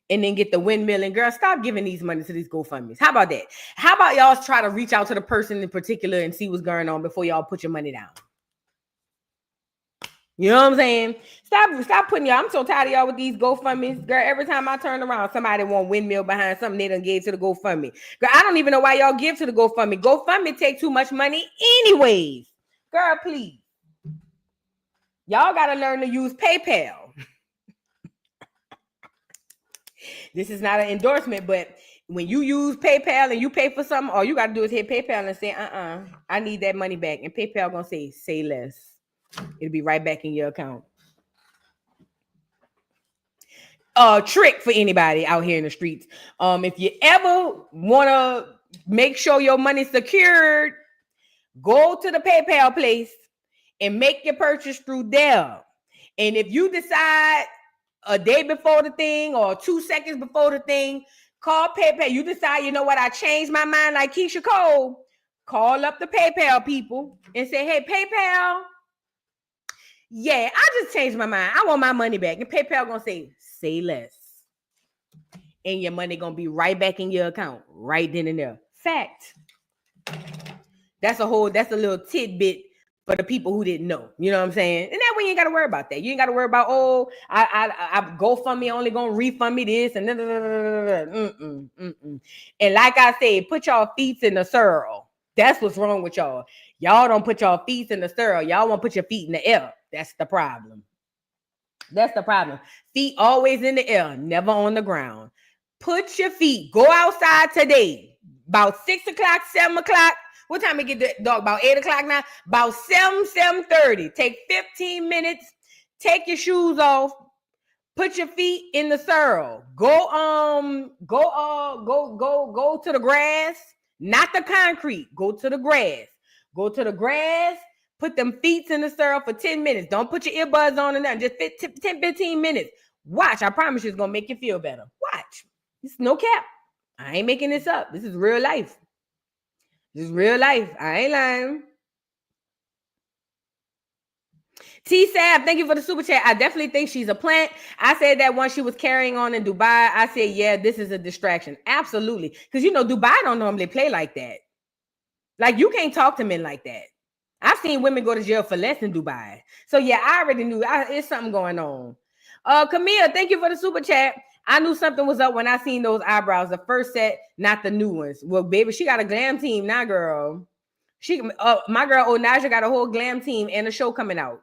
and then get the windmill, and girl, stop giving these money to these GoFundMes. How about that? How about y'all try to reach out to the person in particular and see what's going on before y'all put your money down? You know what I'm saying? Stop putting y'all. I'm so tired of y'all with these GoFundMes. Girl, every time I turn around, somebody want windmill behind something they done gave to the GoFundMe. Girl, I don't even know why y'all give to the GoFundMe. GoFundMe take too much money anyways. Girl, please. Y'all got to learn to use PayPal. This is not an endorsement, but when you use PayPal and you pay for something, all you got to do is hit PayPal and say, I need that money back. And PayPal going to say less. It'll be right back in your account. Trick for anybody out here in the streets. If you ever want to make sure your money's secured, go to the PayPal place and make your purchase through there. And if you decide a day before the thing or 2 seconds before the thing, call PayPal. You decide, you know what, I changed my mind like Keisha Cole. Call up the PayPal people and say, hey, PayPal, yeah, I just changed my mind. I want my money back. And PayPal gonna say less. And your money gonna be right back in your account, right then and there. Fact. That's a little tidbit for the people who didn't know. You know what I'm saying? And that way you ain't got to worry about that. You ain't got to worry about, I GoFundMe only gonna refund me this and And like I said, put y'all feet in the surl. That's what's wrong with y'all. Y'all don't put y'all feet in the surl. Y'all won't put your feet in the air. That's the problem. That's the problem. Feet always in the air, never on the ground. Put your feet. Go outside today. About 6 o'clock, 7 o'clock. What time we get the dog? About 8 o'clock now? About 7:30. Take 15 minutes. Take your shoes off. Put your feet in the surl. Go to the grass. Not the concrete. Go to the grass. Go to the grass, put them feet in the syrup for 10 minutes. Don't put your earbuds on or nothing. Just 10, 15 minutes. Watch. I promise you it's going to make you feel better. Watch. It's no cap. I ain't making this up. This is real life. This is real life. I ain't lying. T-Sab, thank you for the super chat. I definitely think she's a plant. I said that once she was carrying on in Dubai. I said, yeah, this is a distraction. Absolutely. Because, you know, Dubai don't normally play like that. Like, you can't talk to men like that. I've seen women go to jail for less in Dubai. So, yeah, I already knew it's something going on. Camille, thank you for the super chat. I knew something was up when I seen those eyebrows. The first set, not the new ones. Well, baby, she got a glam team now, girl. My girl Onija got a whole glam team and a show coming out.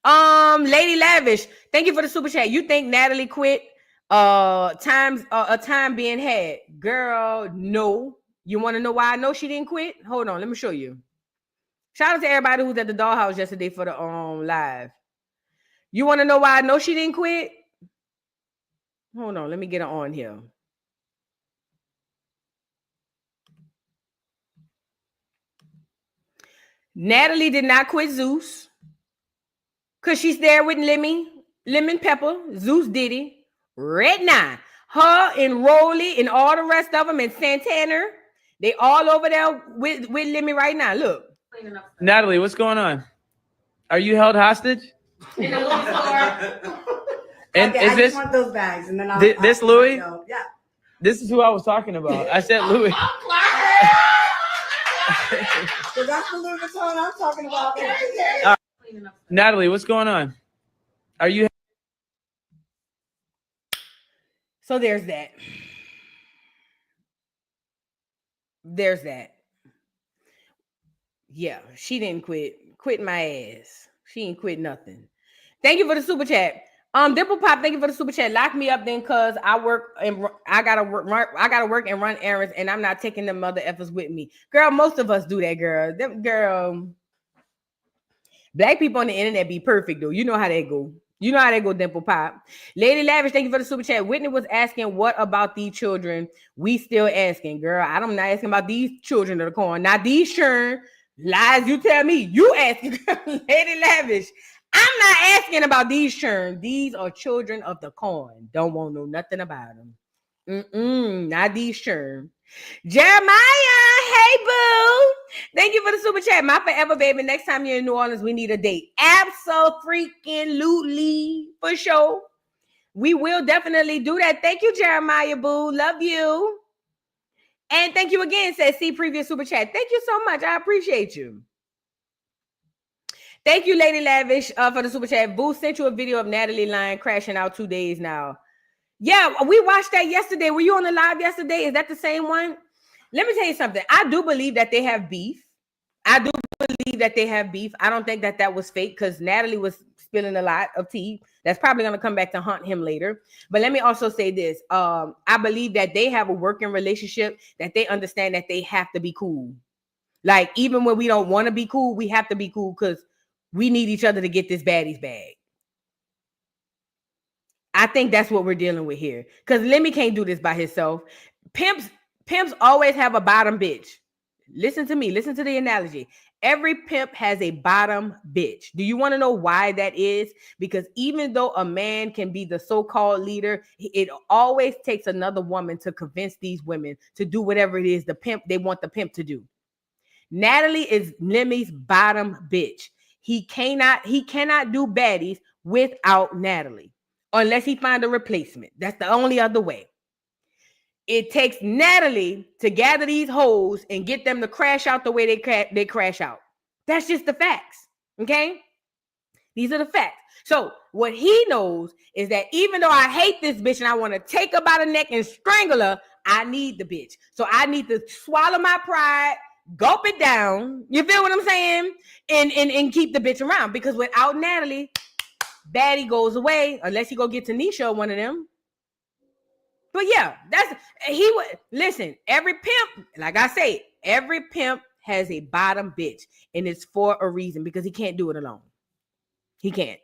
Lady Lavish, thank you for the super chat. You think Natalie quit? A time being had. Girl, no. You want to know why I know she didn't quit? Hold on, let me show you. Shout out to everybody who was at the dollhouse yesterday for the live. You want to know why I know she didn't quit? Hold on, let me get her on here. Natalie did not quit Zeus because she's there with Lemon Pepper, Zeus Diddy, Red Nine, her and Rolly and all the rest of them and Santana. They all over there with Lemmy right now. Look. Natalie, what's going on? Are you held hostage? In a Louis store. And okay, is I this just want those bags, and then this Louis? Yeah. This is who I was talking about. I said Louis. So that's the Louis Vuitton I'm talking about. Natalie, what's going on? Are you? So there's that. There's that. Yeah, she didn't quit. Quit my ass. She ain't quit nothing. Thank you for the super chat. Dimple Pop, thank you for the super chat. Lock me up then, cause I work and I gotta work and run errands, and I'm not taking them mother effers with me. Girl, most of us do that, girl. Black people on the internet be perfect though. You know how they go. You know how they go, Dimple Pop. Lady Lavish, thank you for the super chat. Whitney was asking, what about these children? We still asking, girl. I'm not asking about these children that are corn. Not these children. Lies, you tell me. You asking, Lady Lavish. I'm not asking about these children. These are children of the corn. Don't want to know nothing about them. Not these children. Jeremiah, hey boo. Thank you for the super chat. My forever baby. Next time you're in New Orleans, we need a date. Absolutely, for sure. We will definitely do that. Thank you, Jeremiah boo. Love you. And thank you again, says see previous super chat. Thank you so much. I appreciate you. Thank you, Lady Lavish, for the super chat. Boo sent you a video of Natalie lying crashing out 2 days now. Yeah, we watched that yesterday. Were you on the live yesterday? Is that the same one? Let me tell you something. I do believe that they have beef. I don't think that was fake because Natalie was spilling a lot of tea. That's probably going to come back to haunt him later. But let me also say this. I believe that they have a working relationship, that they understand that they have to be cool. Like, even when we don't want to be cool, we have to be cool because we need each other to get this baddies bag. I think that's what we're dealing with here. Because Lemmy can't do this by himself. Pimps always have a bottom bitch. Listen to me. Listen to the analogy. Every pimp has a bottom bitch. Do you want to know why that is? Because even though a man can be the so-called leader, it always takes another woman to convince these women to do whatever it is they want the pimp to do. Natalie is Lemmy's bottom bitch. He cannot do baddies without Natalie unless he find a replacement. That's the only other way. It takes Natalie to gather these hoes and get them to crash out the way they crash out. That's just the facts, okay? These are the facts. So what he knows is that even though I hate this bitch and I want to take her by the neck and strangle her, I need the bitch. So I need to swallow my pride, gulp it down. You feel what I'm saying? And keep the bitch around. Because without Natalie, baddie goes away unless he go get Tanisha or one of them. But yeah, listen, every pimp, like I say, every pimp has a bottom bitch, and it's for a reason because he can't do it alone. He can't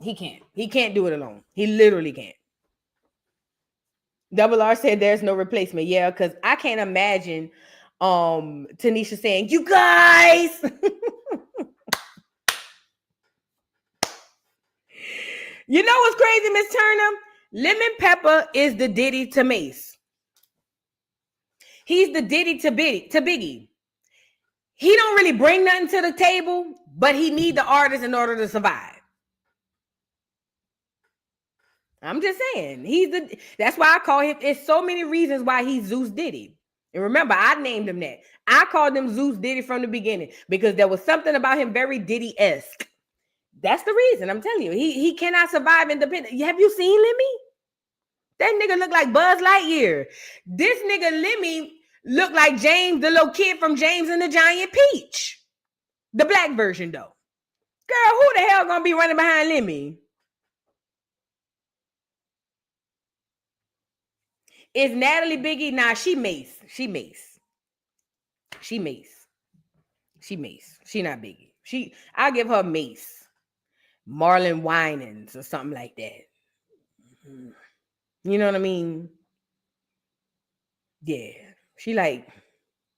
do it alone. He literally can't. Double R said there's no replacement. Yeah, because I can't imagine Tanisha saying, you guys. You know what's crazy, Miss Turner? Lemon Pepper is the Diddy to Mace. He's the Diddy to Biggie. He don't really bring nothing to the table, but he need the artist in order to survive. I'm just saying. That's why I call him. It's so many reasons why he's Zeus Diddy. And remember, I named him that. I called him Zeus Diddy from the beginning because there was something about him very Diddy-esque. That's the reason. I'm telling you. He cannot survive independent. Have you seen Lemmy? That nigga look like Buzz Lightyear. This nigga Lemmy look like James, the little kid from James and the Giant Peach. The black version, though. Girl, who the hell gonna be running behind Lemmy? Is Natalie Biggie? Nah, she Mace. She Mace. She Mace. She Mace. She not Biggie. I'll give her Mace. Marlon Winans or something like that. You know what I mean? Yeah. She like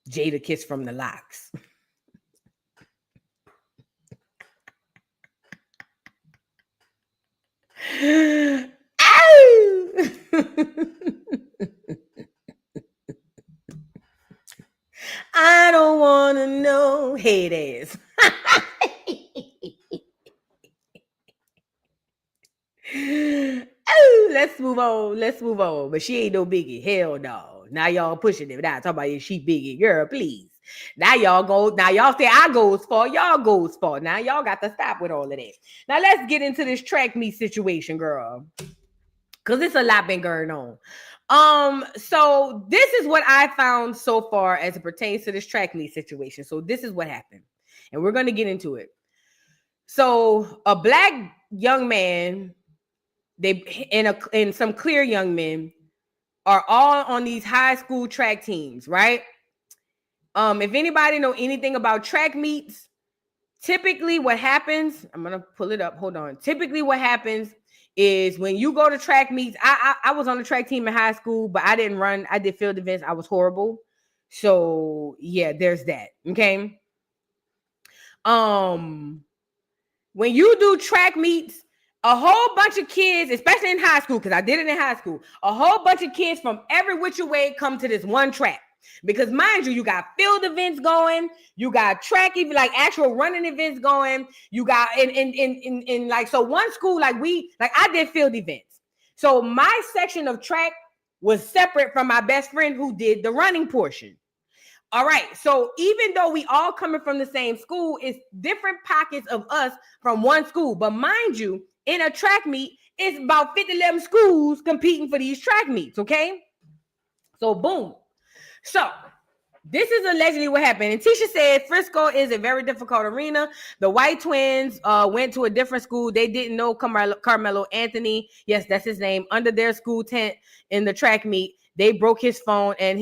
Jada Kiss from the Locks. I don't want to know. Head ass. Oh, let's move on. But she ain't no Biggie. Hell no. Now y'all pushing it. Now talking about if she Biggie. Girl, please. Now y'all say I goes for, y'all goes for. Now y'all got to stop with all of that. Now let's get into this track meet situation, girl. Because it's a lot been going on. So this is what I found so far as it pertains to this track meet situation. So this is what happened. And we're going to get into it. So a black young man, and some clear young men are all on these high school track teams, right? If anybody know anything about track meets, typically what happens, I'm going to pull it up. Hold on. Typically what happens is when you go to track meets, I was on the track team in high school, but I didn't run. I did field events. I was horrible. So yeah, there's that. Okay. When you do track meets, a whole bunch of kids, especially in high school, because I did it in high school, a whole bunch of kids from every which way come to this one track. Because mind you got field events going, you got track, even like actual running events going, you got in like, so one school, like I did field events. So my section of track was separate from my best friend who did the running portion. All right. So even though we all coming from the same school, it's different pockets of us from one school. But mind you, in a track meet, it's about 11 schools competing for these track meets. Okay. So boom. So this is allegedly what happened. And Tisha said Frisco is a very difficult arena. The white twins went to a different school. They didn't know Carmelo Anthony. Yes, that's his name. Under their school tent in the track meet, they broke his phone and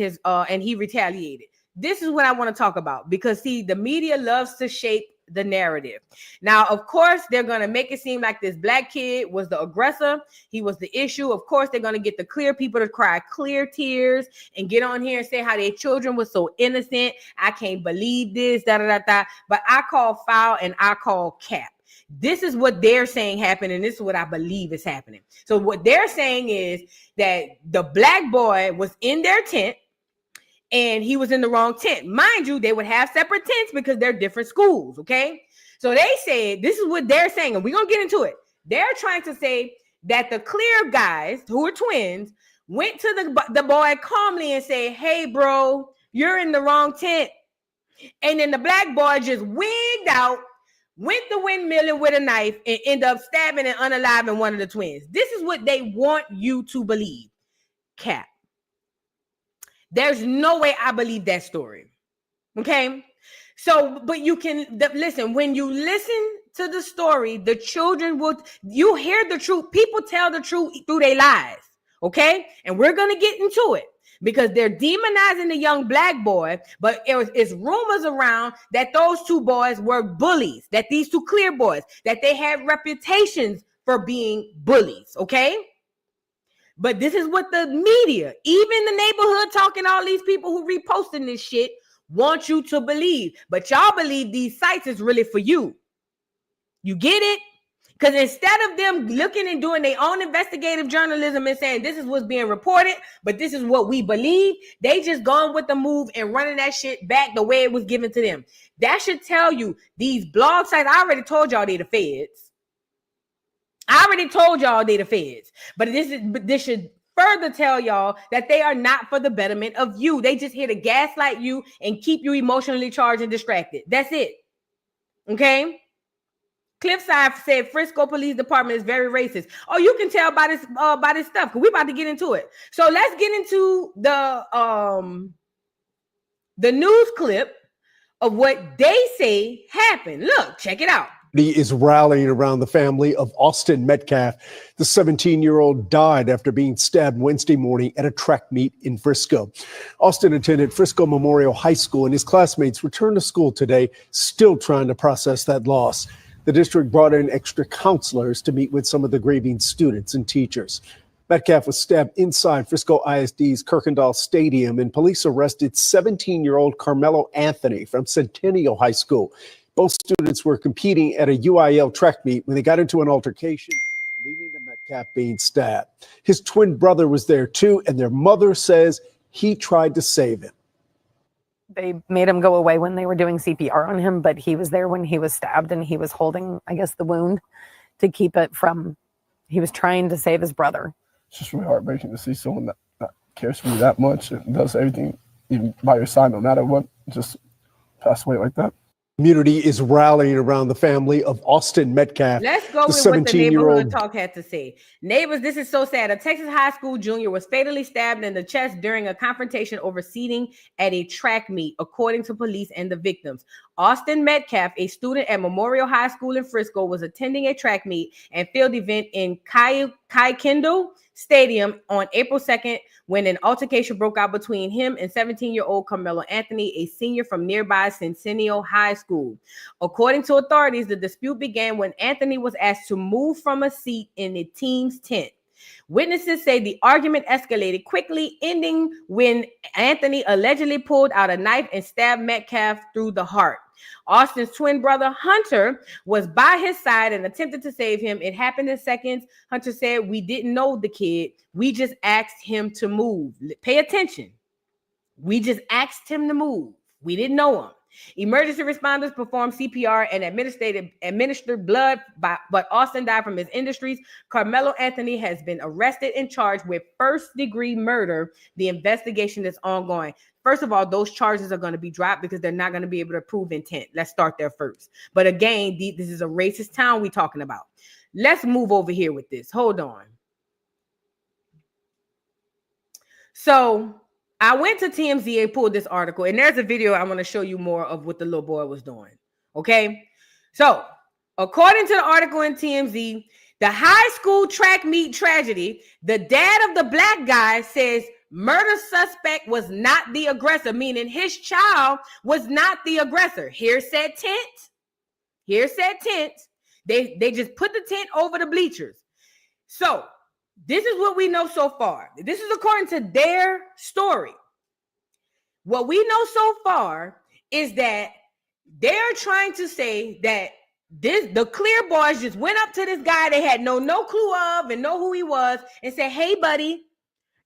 he retaliated. This is what I want to talk about because see, the media loves to shape the narrative. Now, of course, they're going to make it seem like this black kid was the aggressor. He was the issue. Of course, they're going to get the clear people to cry clear tears and get on here and say how their children were so innocent. I can't believe this, da, da, da, da. But I call foul and I call cap. This is what they're saying happened, and this is what I believe is happening. So what they're saying is that the black boy was in their tent, and he was in the wrong tent. Mind you, they would have separate tents because they're different schools, okay? So they said, this is what they're saying, and we're going to get into it. They're trying to say that the clear guys, who are twins, went to the boy calmly and say, hey, bro, you're in the wrong tent. And then the black boy just wigged out, went the windmilling with a knife, and ended up stabbing and unaliving one of the twins. This is what they want you to believe. Cap. There's no way I believe that story. Okay. So, but you can listen, when you listen to the story, the children you hear the truth. People tell the truth through their lies. Okay. And we're going to get into it because they're demonizing the young black boy, but it's rumors around that those two boys were bullies, that these two clear boys, that they had reputations for being bullies. Okay. But this is what the media, even the neighborhood talking, all these people who reposting this shit want you to believe. But y'all believe these sites is really for you. You get it? Because instead of them looking and doing their own investigative journalism and saying this is what's being reported, but this is what we believe, they just gone with the move and running that shit back the way it was given to them. That should tell you these blog sites, I already told y'all they the feds. But this should further tell y'all that they are not for the betterment of you. They just here to gaslight you and keep you emotionally charged and distracted. That's it. Okay? Cliffside said Frisco Police Department is very racist. Oh, you can tell by this stuff because we're about to get into it. So let's get into the news clip of what they say happened. Look, check it out. He is rallying around the family of Austin Metcalf. The 17-year-old died after being stabbed Wednesday morning at a track meet in Frisco. Austin attended Frisco Memorial High School, and his classmates returned to school today, still trying to process that loss. The district brought in extra counselors to meet with some of the grieving students and teachers. Metcalf was stabbed inside Frisco ISD's Kirkendall Stadium, and police arrested 17-year-old Carmelo Anthony from Centennial High School. Both students were competing at a UIL track meet when they got into an altercation, leading to Metcalf being stabbed. His twin brother was there too, and their mother says he tried to save him. They made him go away when they were doing CPR on him, but he was there when he was stabbed, and he was holding, I guess, the wound to keep it from, he was trying to save his brother. It's just really heartbreaking to see someone that cares for you that much and does everything even by your side, no matter what, just pass away like that. Community is rallying around the family of Austin Metcalf. Let's go with what the neighborhood talk had to say. Neighbors, this is so sad. A Texas high school junior was fatally stabbed in the chest during a confrontation over seating at a track meet, according to police and the victims. Austin Metcalf, a student at Memorial High School in Frisco, was attending a track meet and field event in Kendall Stadium on April 2nd when an altercation broke out between him and 17-year-old Carmelo Anthony, a senior from nearby Centennial High School. According to authorities, the dispute began when Anthony was asked to move from a seat in the team's tent. Witnesses say the argument escalated quickly, ending when Anthony allegedly pulled out a knife and stabbed Metcalf through the heart. Austin's twin brother, Hunter, was by his side and attempted to save him. It happened in seconds. Hunter said, "We didn't know the kid. We just asked him to move." Pay attention. We just asked him to move. We didn't know him. Emergency responders performed CPR and administered blood, but Austin died from his injuries. Carmelo Anthony has been arrested and charged with first-degree murder. The investigation is ongoing. First of all, those charges are going to be dropped because they're not going to be able to prove intent. Let's start there first. But again, this is a racist town we're talking about. Let's move over here with this. Hold on. So I went to TMZ and pulled this article, and there's a video I want to show you more of what the little boy was doing. Okay. So according to the article in TMZ, the high school track meet tragedy, the dad of the black guy says murder suspect was not the aggressor, meaning his child was not the aggressor. Here's said tent. Here's said tent. They just put the tent over the bleachers. So this is what we know so far. This is according to their story. What we know so far is that they're trying to say that the Clear boys just went up to this guy they had no clue of and know who he was and said, "Hey, buddy,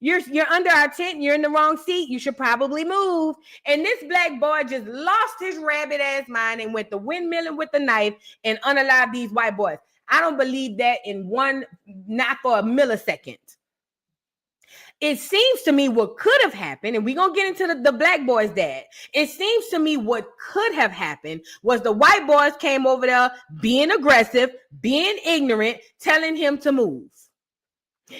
you're under our tent. You're in the wrong seat. You should probably move." And this black boy just lost his rabbit ass mind and went to windmilling with the knife and unalived these white boys. I don't believe that not for a millisecond. It seems to me what could have happened, and we're going to get into the black boy's dad. It seems to me what could have happened was the white boys came over there being aggressive, being ignorant, telling him to move.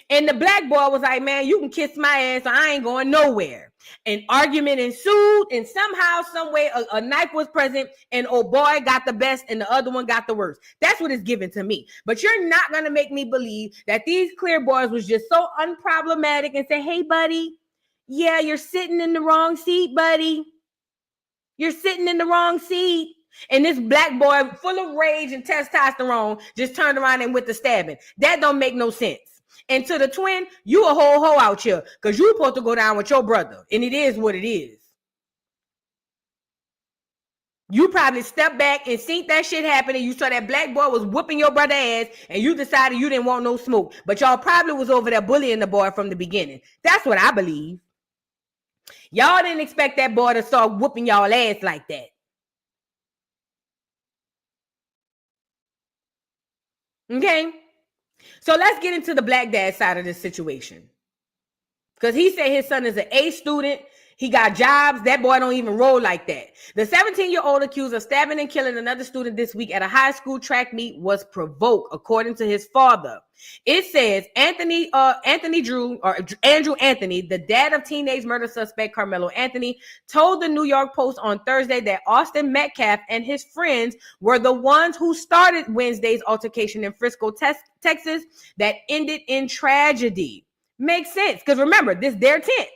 And the black boy was like, "Man, you can kiss my ass, I ain't going nowhere." An argument ensued, and somehow, some way, a knife was present, and old boy got the best, and the other one got the worst. That's what it's given to me. But you're not going to make me believe that these Clear boys was just so unproblematic and say, "Hey, buddy, yeah, you're sitting in the wrong seat, buddy. You're sitting in the wrong seat." And this black boy, full of rage and testosterone, just turned around and went to stabbing. That don't make no sense. And to the twin, you a whole hoe out here because you supposed to go down with your brother. And it is what it is. You probably stepped back and seen that shit happen, and you saw that black boy was whooping your brother ass, and you decided you didn't want no smoke. But y'all probably was over there bullying the boy from the beginning. That's what I believe. Y'all didn't expect that boy to start whooping y'all ass like that. Okay? So let's get into the black dad side of this situation. Because he said his son is an A student. He got jobs. That boy don't even roll like that. The 17-year-old accused of stabbing and killing another student this week at a high school track meet was provoked, according to his father. It says Andrew Anthony, the dad of teenage murder suspect Carmelo Anthony, told the New York Post on Thursday that Austin Metcalf and his friends were the ones who started Wednesday's altercation in Frisco, Texas, that ended in tragedy. Makes sense, because remember, this is their tent.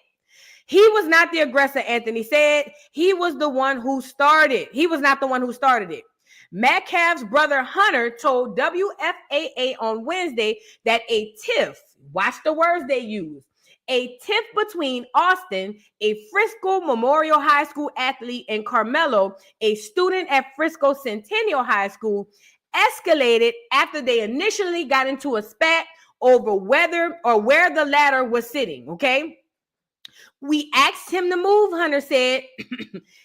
He was not the aggressor, Anthony said. He was the one who started. He was not the one who started it. Metcalf's brother Hunter told WFAA on Wednesday that a tiff, watch the words they use, a tiff between Austin, a Frisco Memorial High School athlete, and Carmelo, a student at Frisco Centennial High School, escalated after they initially got into a spat over whether or where the latter was sitting, okay? We asked him to move, Hunter said.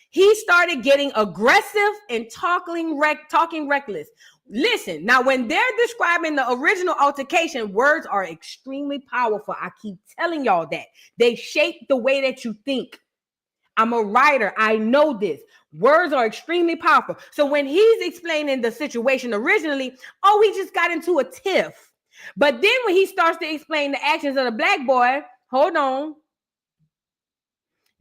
He started getting aggressive and talking reckless. Listen, now when they're describing the original altercation, words are extremely powerful. I keep telling y'all that. They shape the way that you think. I'm a writer. I know this. Words are extremely powerful. So when he's explaining the situation originally, we just got into a tiff. But then when he starts to explain the actions of the black boy, hold on.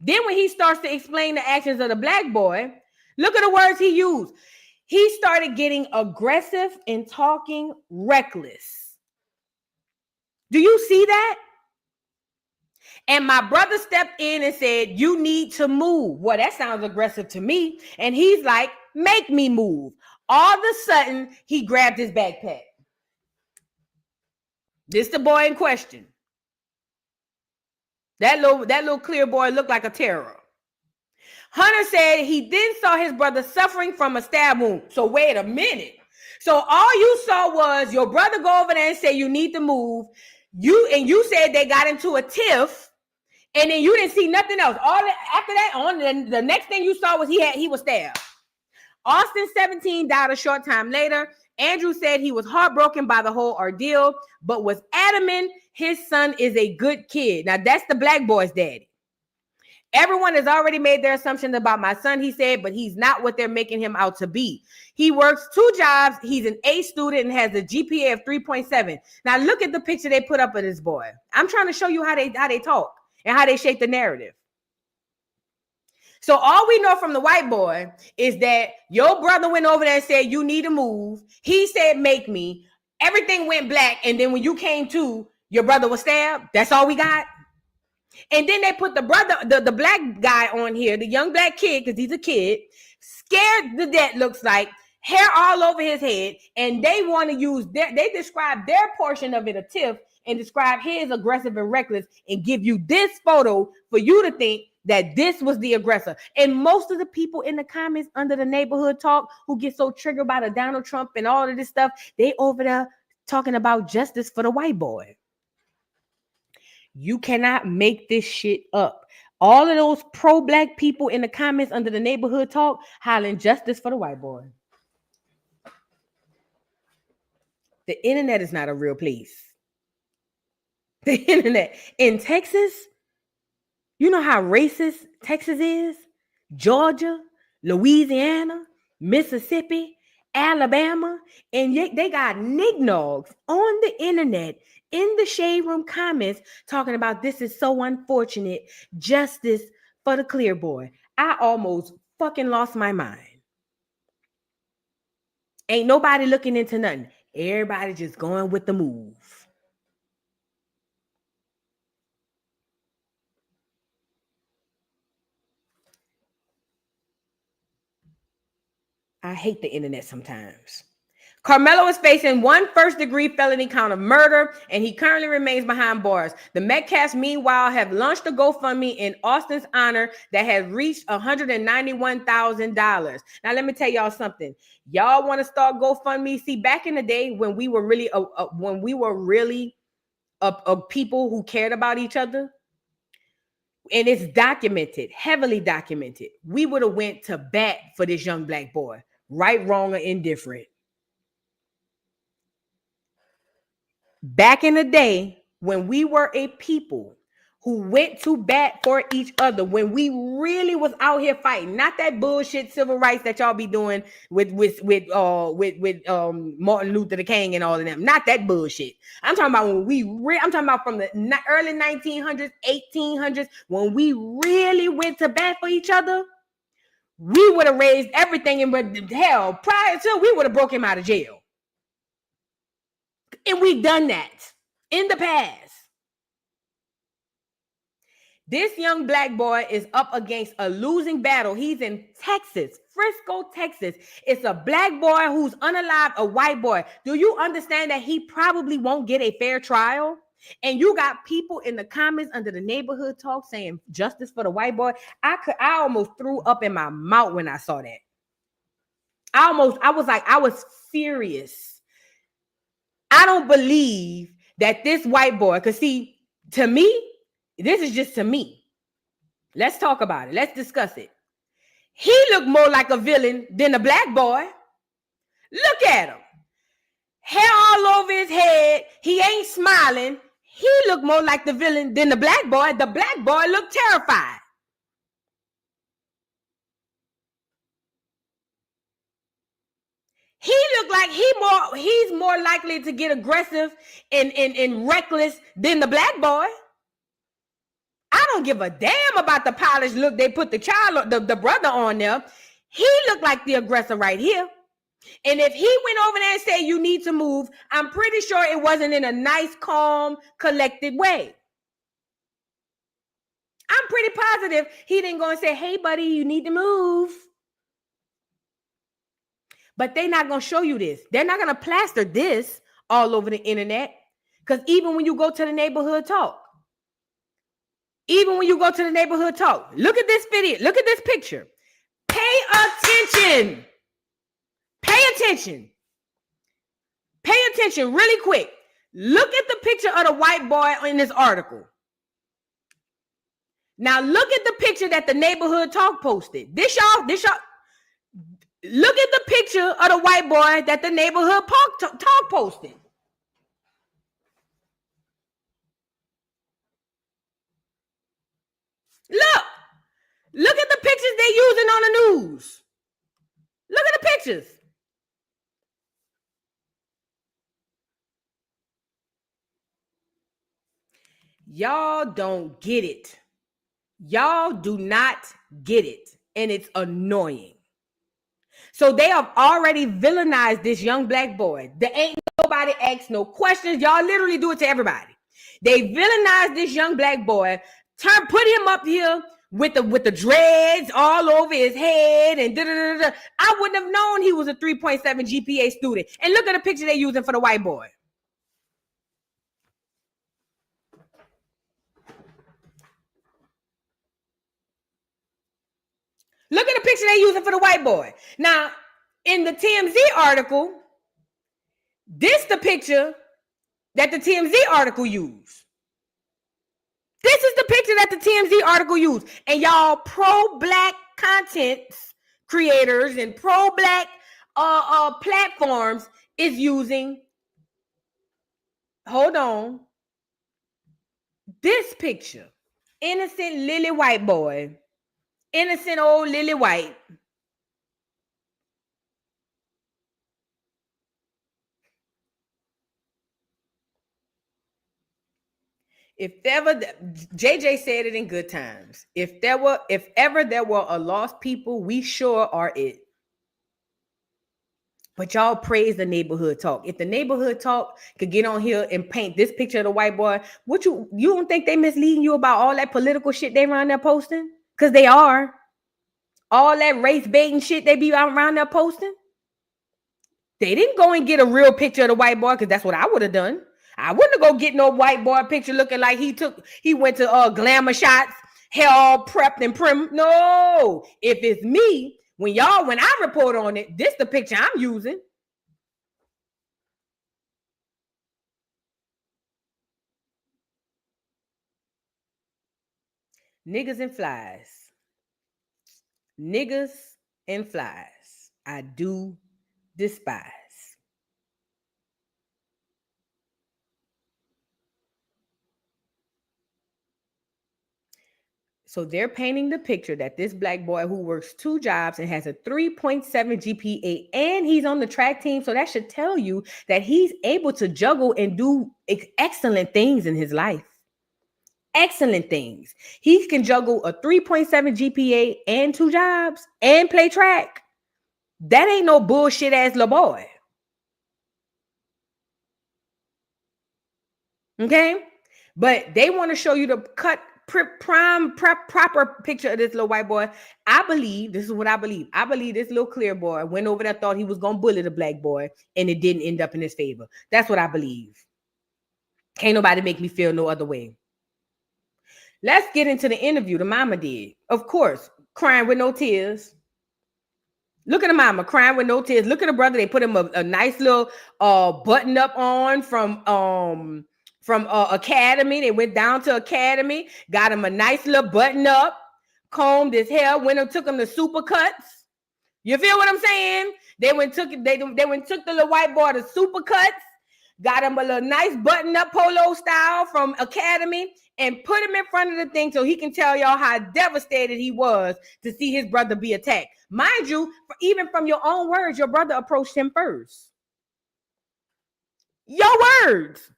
Then when he starts to explain the actions of the black boy, look at the words he used. He started getting aggressive and talking reckless. Do you see that? And my brother stepped in and said, you need to move. Well, that sounds aggressive to me. And he's like, make me move. All of a sudden, he grabbed his backpack. This the boy in question. That little clear boy looked like a terror. Hunter said he then saw his brother suffering from a stab wound. So wait a minute. So all you saw was your brother go over there and say you need to move. You said they got into a tiff, and then you didn't see nothing else. After that, the next thing you saw was he was stabbed. Austin, 17, died a short time later. Andrew said he was heartbroken by the whole ordeal, but was adamant his son is a good kid. Now, that's the black boy's daddy. Everyone has already made their assumptions about my son, he said, but he's not what they're making him out to be. He works 2 jobs. He's an A student and has a GPA of 3.7. Now, look at the picture they put up of this boy. I'm trying to show you how they talk and how they shape the narrative. So all we know from the white boy is that your brother went over there and said, you need to move. He said, make me. Everything went black. And then when you came to, your brother was stabbed. That's all we got. And then they put the black guy on here, the young black kid, because he's a kid, scared to death, looks like, hair all over his head. And they want to use they describe their portion of it, a tiff, and describe his aggressive and reckless, and give you this photo for you to think that this was the aggressor. And most of the people in the comments under the neighborhood talk who get so triggered by the Donald Trump and all of this stuff, they over there talking about justice for the white boy. You cannot make this shit up. All of those pro-black people in the comments under the neighborhood talk hollering justice for the white boy. The internet is not a real place. The internet in Texas, you know how racist Texas is? Georgia, Louisiana, Mississippi, Alabama, and yet they got knick-knocks on the internet in the shade room comments talking about this is so unfortunate, justice for the clear boy. I almost fucking lost my mind. Ain't nobody looking into nothing. Everybody just going with the move. I hate the internet sometimes Carmelo is facing 1 first-degree felony count of murder, and he currently remains behind bars. The Metcalfs, meanwhile, have launched a GoFundMe in Austin's honor that has reached $191,000. Now, let me tell y'all something. Y'all want to start GoFundMe? See, back in the day when we were really people who cared about each other, and it's documented, heavily documented, we would have went to bat for this young black boy, right, wrong, or indifferent. Back in the day, when we were a people who went to bat for each other, when we really was out here fighting, not that bullshit civil rights that y'all be doing with Martin Luther King and all of them, not that bullshit. I'm talking about I'm talking about from the early 1900s, 1800s, when we really went to bat for each other. We would have raised everything, and hell, prior to, we would have broke him out of jail. And we've done that in the past. This young black boy is up against a losing battle. He's in Texas, Frisco, Texas. It's a black boy who's unalived, a white boy. Do you understand that he probably won't get a fair trial? And you got people in the comments under the neighborhood talk saying justice for the white boy. I almost threw up in my mouth when I saw that. I was furious. I don't believe that this white boy, because see, to me, this is just to me. Let's talk about it. Let's discuss it. He looked more like a villain than a black boy. Look at him. Hair all over his head. He ain't smiling. He looked more like the villain than the black boy. The black boy looked terrified. He looked like he's more likely to get aggressive and reckless than the black boy. I don't give a damn about the polished look they put the brother on there. He looked like the aggressor right here. And if he went over there and said, you need to move, I'm pretty sure it wasn't in a nice, calm, collected way. I'm pretty positive he didn't go and say, hey, buddy, you need to move. But they're not going to show you this. They're not going to plaster this all over the internet. Because even when you go to the neighborhood talk, look at this video, look at this picture. Pay attention. Pay attention really quick. Look at the picture of the white boy in this article. Now look at the picture that the neighborhood talk posted. This y'all. Look at the picture of the white boy that the neighborhood talk posted. Look at the pictures they're using on the news. Look at the pictures. Y'all don't get it. Y'all do not get it. And it's annoying. So they have already villainized this young black boy. There ain't nobody asks no questions. Y'all literally do it to everybody. They villainized this young black boy, put him up here with the dreads all over his head and da-da-da-da. I wouldn't have known he was a 3.7 GPA student. And look at the picture they're using for the white boy. Look at the picture they're using for the white boy. Now, in the TMZ article, this the picture that the TMZ article used. This is the picture that the TMZ article used. And y'all pro-black content creators and pro-black platforms is using, hold on, this picture. Innocent lily white boy. Innocent old lily white. If ever, JJ said it in good times. If ever there were a lost people, we sure are it. But y'all praise the neighborhood talk. If the neighborhood talk could get on here and paint this picture of the white boy, what you don't think they misleading you about all that political shit they around there posting? Because they are. All that race baiting shit they be around there posting. They didn't go and get a real picture of the white boy because that's what I would have done. I wouldn't go get no white boy picture looking like he went to glamour shots, hair all prepped and prim. No, if it's me, when I report on it, this the picture I'm using. Niggas and flies. Niggas and flies. I do despise. So they're painting the picture that this black boy who works 2 jobs and has a 3.7 GPA and he's on the track team. So that should tell you that he's able to juggle and do excellent things in his life. Excellent things. He can juggle a 3.7 GPA and 2 jobs and play track. That ain't no bullshit ass little boy. Okay? But they want to show you the proper picture of this little white boy. I believe, this is what I believe. I believe this little clear boy went over there, thought he was going to bully the black boy, and it didn't end up in his favor. That's what I believe. Can't nobody make me feel no other way. Let's get into the interview the mama did. Of course, crying with no tears. Look at the mama crying with no tears. Look at the brother. They put him a nice little button up on from Academy. They went down to Academy, got him a nice little button up, combed his hair, went and took him to Supercuts. You feel what I'm saying? They went took the little white boy to Supercuts, got him a little nice button up polo style from Academy, and put him in front of the thing so he can tell y'all how devastated he was to see his brother be attacked. Mind you, even from your own words, your brother approached him first. Your words.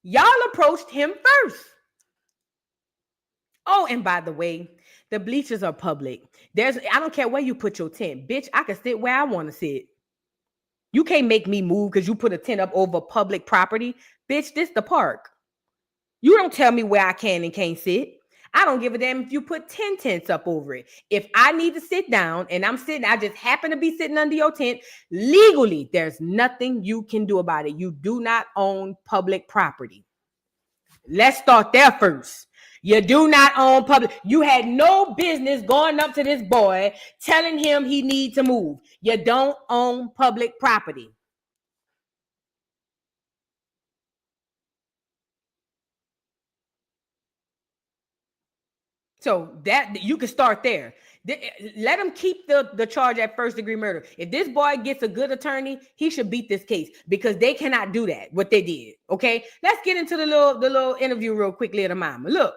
Y'all approached him first. Oh, and by the way, the bleachers are public. I don't care where you put your tent. Bitch, I can sit where I want to sit. You can't make me move because you put a tent up over public property. Bitch, this the park. You don't tell me where I can and can't sit. I don't give a damn if you put 10 tents up over it. If I need to sit down and I'm sitting, I just happen to be sitting under your tent, legally, there's nothing you can do about it. You do not own public property. Let's start there first. You do not own public. You had no business going up to this boy telling him he needs to move. You don't own public property. So that you can start there. Let him keep the charge at first-degree murder. If this boy gets a good attorney, he should beat this case because they cannot do that, what they did. Okay, let's get into the little interview real quickly of the mama. Look.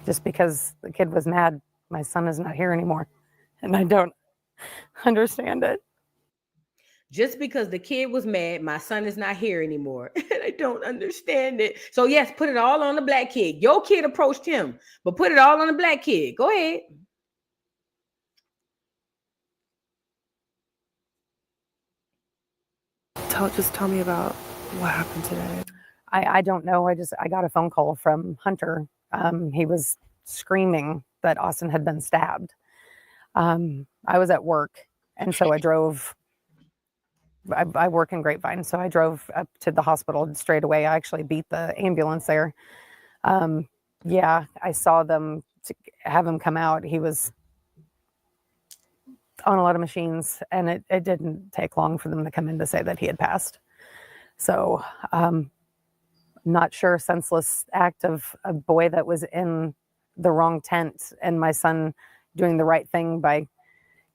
Just because the kid was mad, my son is not here anymore. And I don't understand it. Just because the kid was mad, my son is not here anymore. And I don't understand it. So yes, put it all on the black kid. Your kid approached him, but put it all on the black kid. Go ahead. Just tell me about what happened today. I don't know. I got a phone call from Hunter. He was screaming that Austin had been stabbed. I was at work, and so I drove. I work in Grapevine, so I drove up to the hospital straight away. I actually beat the ambulance there. Yeah, I saw them have him come out. He was on a lot of machines, and it didn't take long for them to come in to say that he had passed. So, not sure, senseless act of a boy that was in the wrong tent, and my son doing the right thing by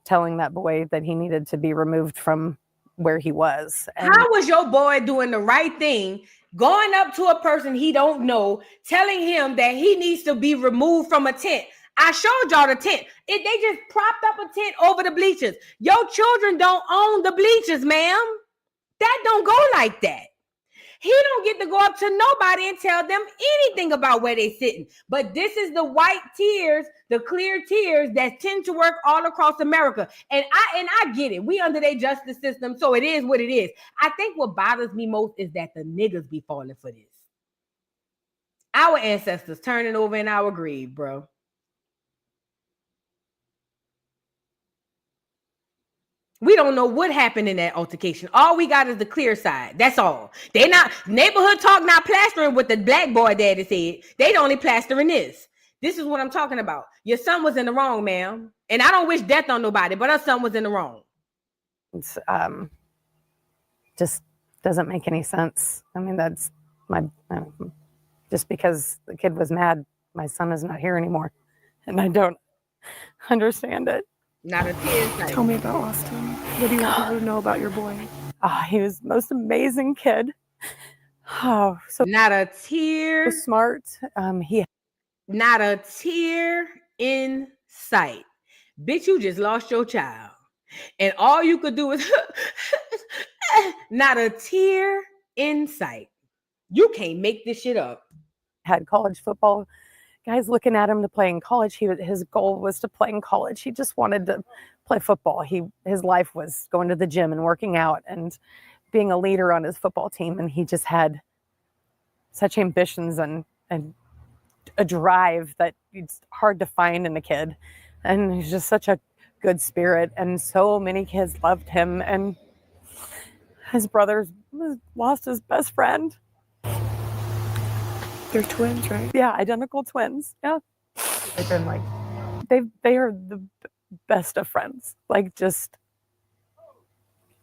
telling that boy that he needed to be removed from where he was. And how was your boy doing the right thing, going up to a person he don't know, telling him that he needs to be removed from a tent? I showed y'all the tent. They just propped up a tent over the bleachers. Your children don't own the bleachers, ma'am. That don't go like that. He don't get to go up to nobody and tell them anything about where they sitting. But this is the white tears, the clear tears that tend to work all across America. And I get it. We under their justice system, so it is what it is. I think what bothers me most is that the niggas be falling for this. Our ancestors turning over in our grave, bro. We don't know what happened in that altercation. All we got is the clear side. That's all. They not neighborhood talk, not plastering what the black boy daddy said. They only plastering this. This is what I'm talking about. Your son was in the wrong, ma'am. And I don't wish death on nobody, but her son was in the wrong. It's just doesn't make any sense. I mean, that's my just because the kid was mad, my son is not here anymore, and I don't understand it. Not a tear. Tell me about Austin. What do you want people to know about your boy? He was the most amazing kid. Oh, so not a tear. So smart. He not a tear in sight. Bitch, you just lost your child. And all you could do is not a tear in sight. You can't make this shit up. Had college football guys looking at him to play in college. His goal was to play in college. He just wanted to play football. His life was going to the gym and working out and being a leader on his football team. And he just had such ambitions and a drive that it's hard to find in a kid. And he's just such a good spirit. And so many kids loved him. And his brother lost his best friend. They're twins, right? Yeah, identical twins. Yeah. They've been like, they are the best of friends. Like, just,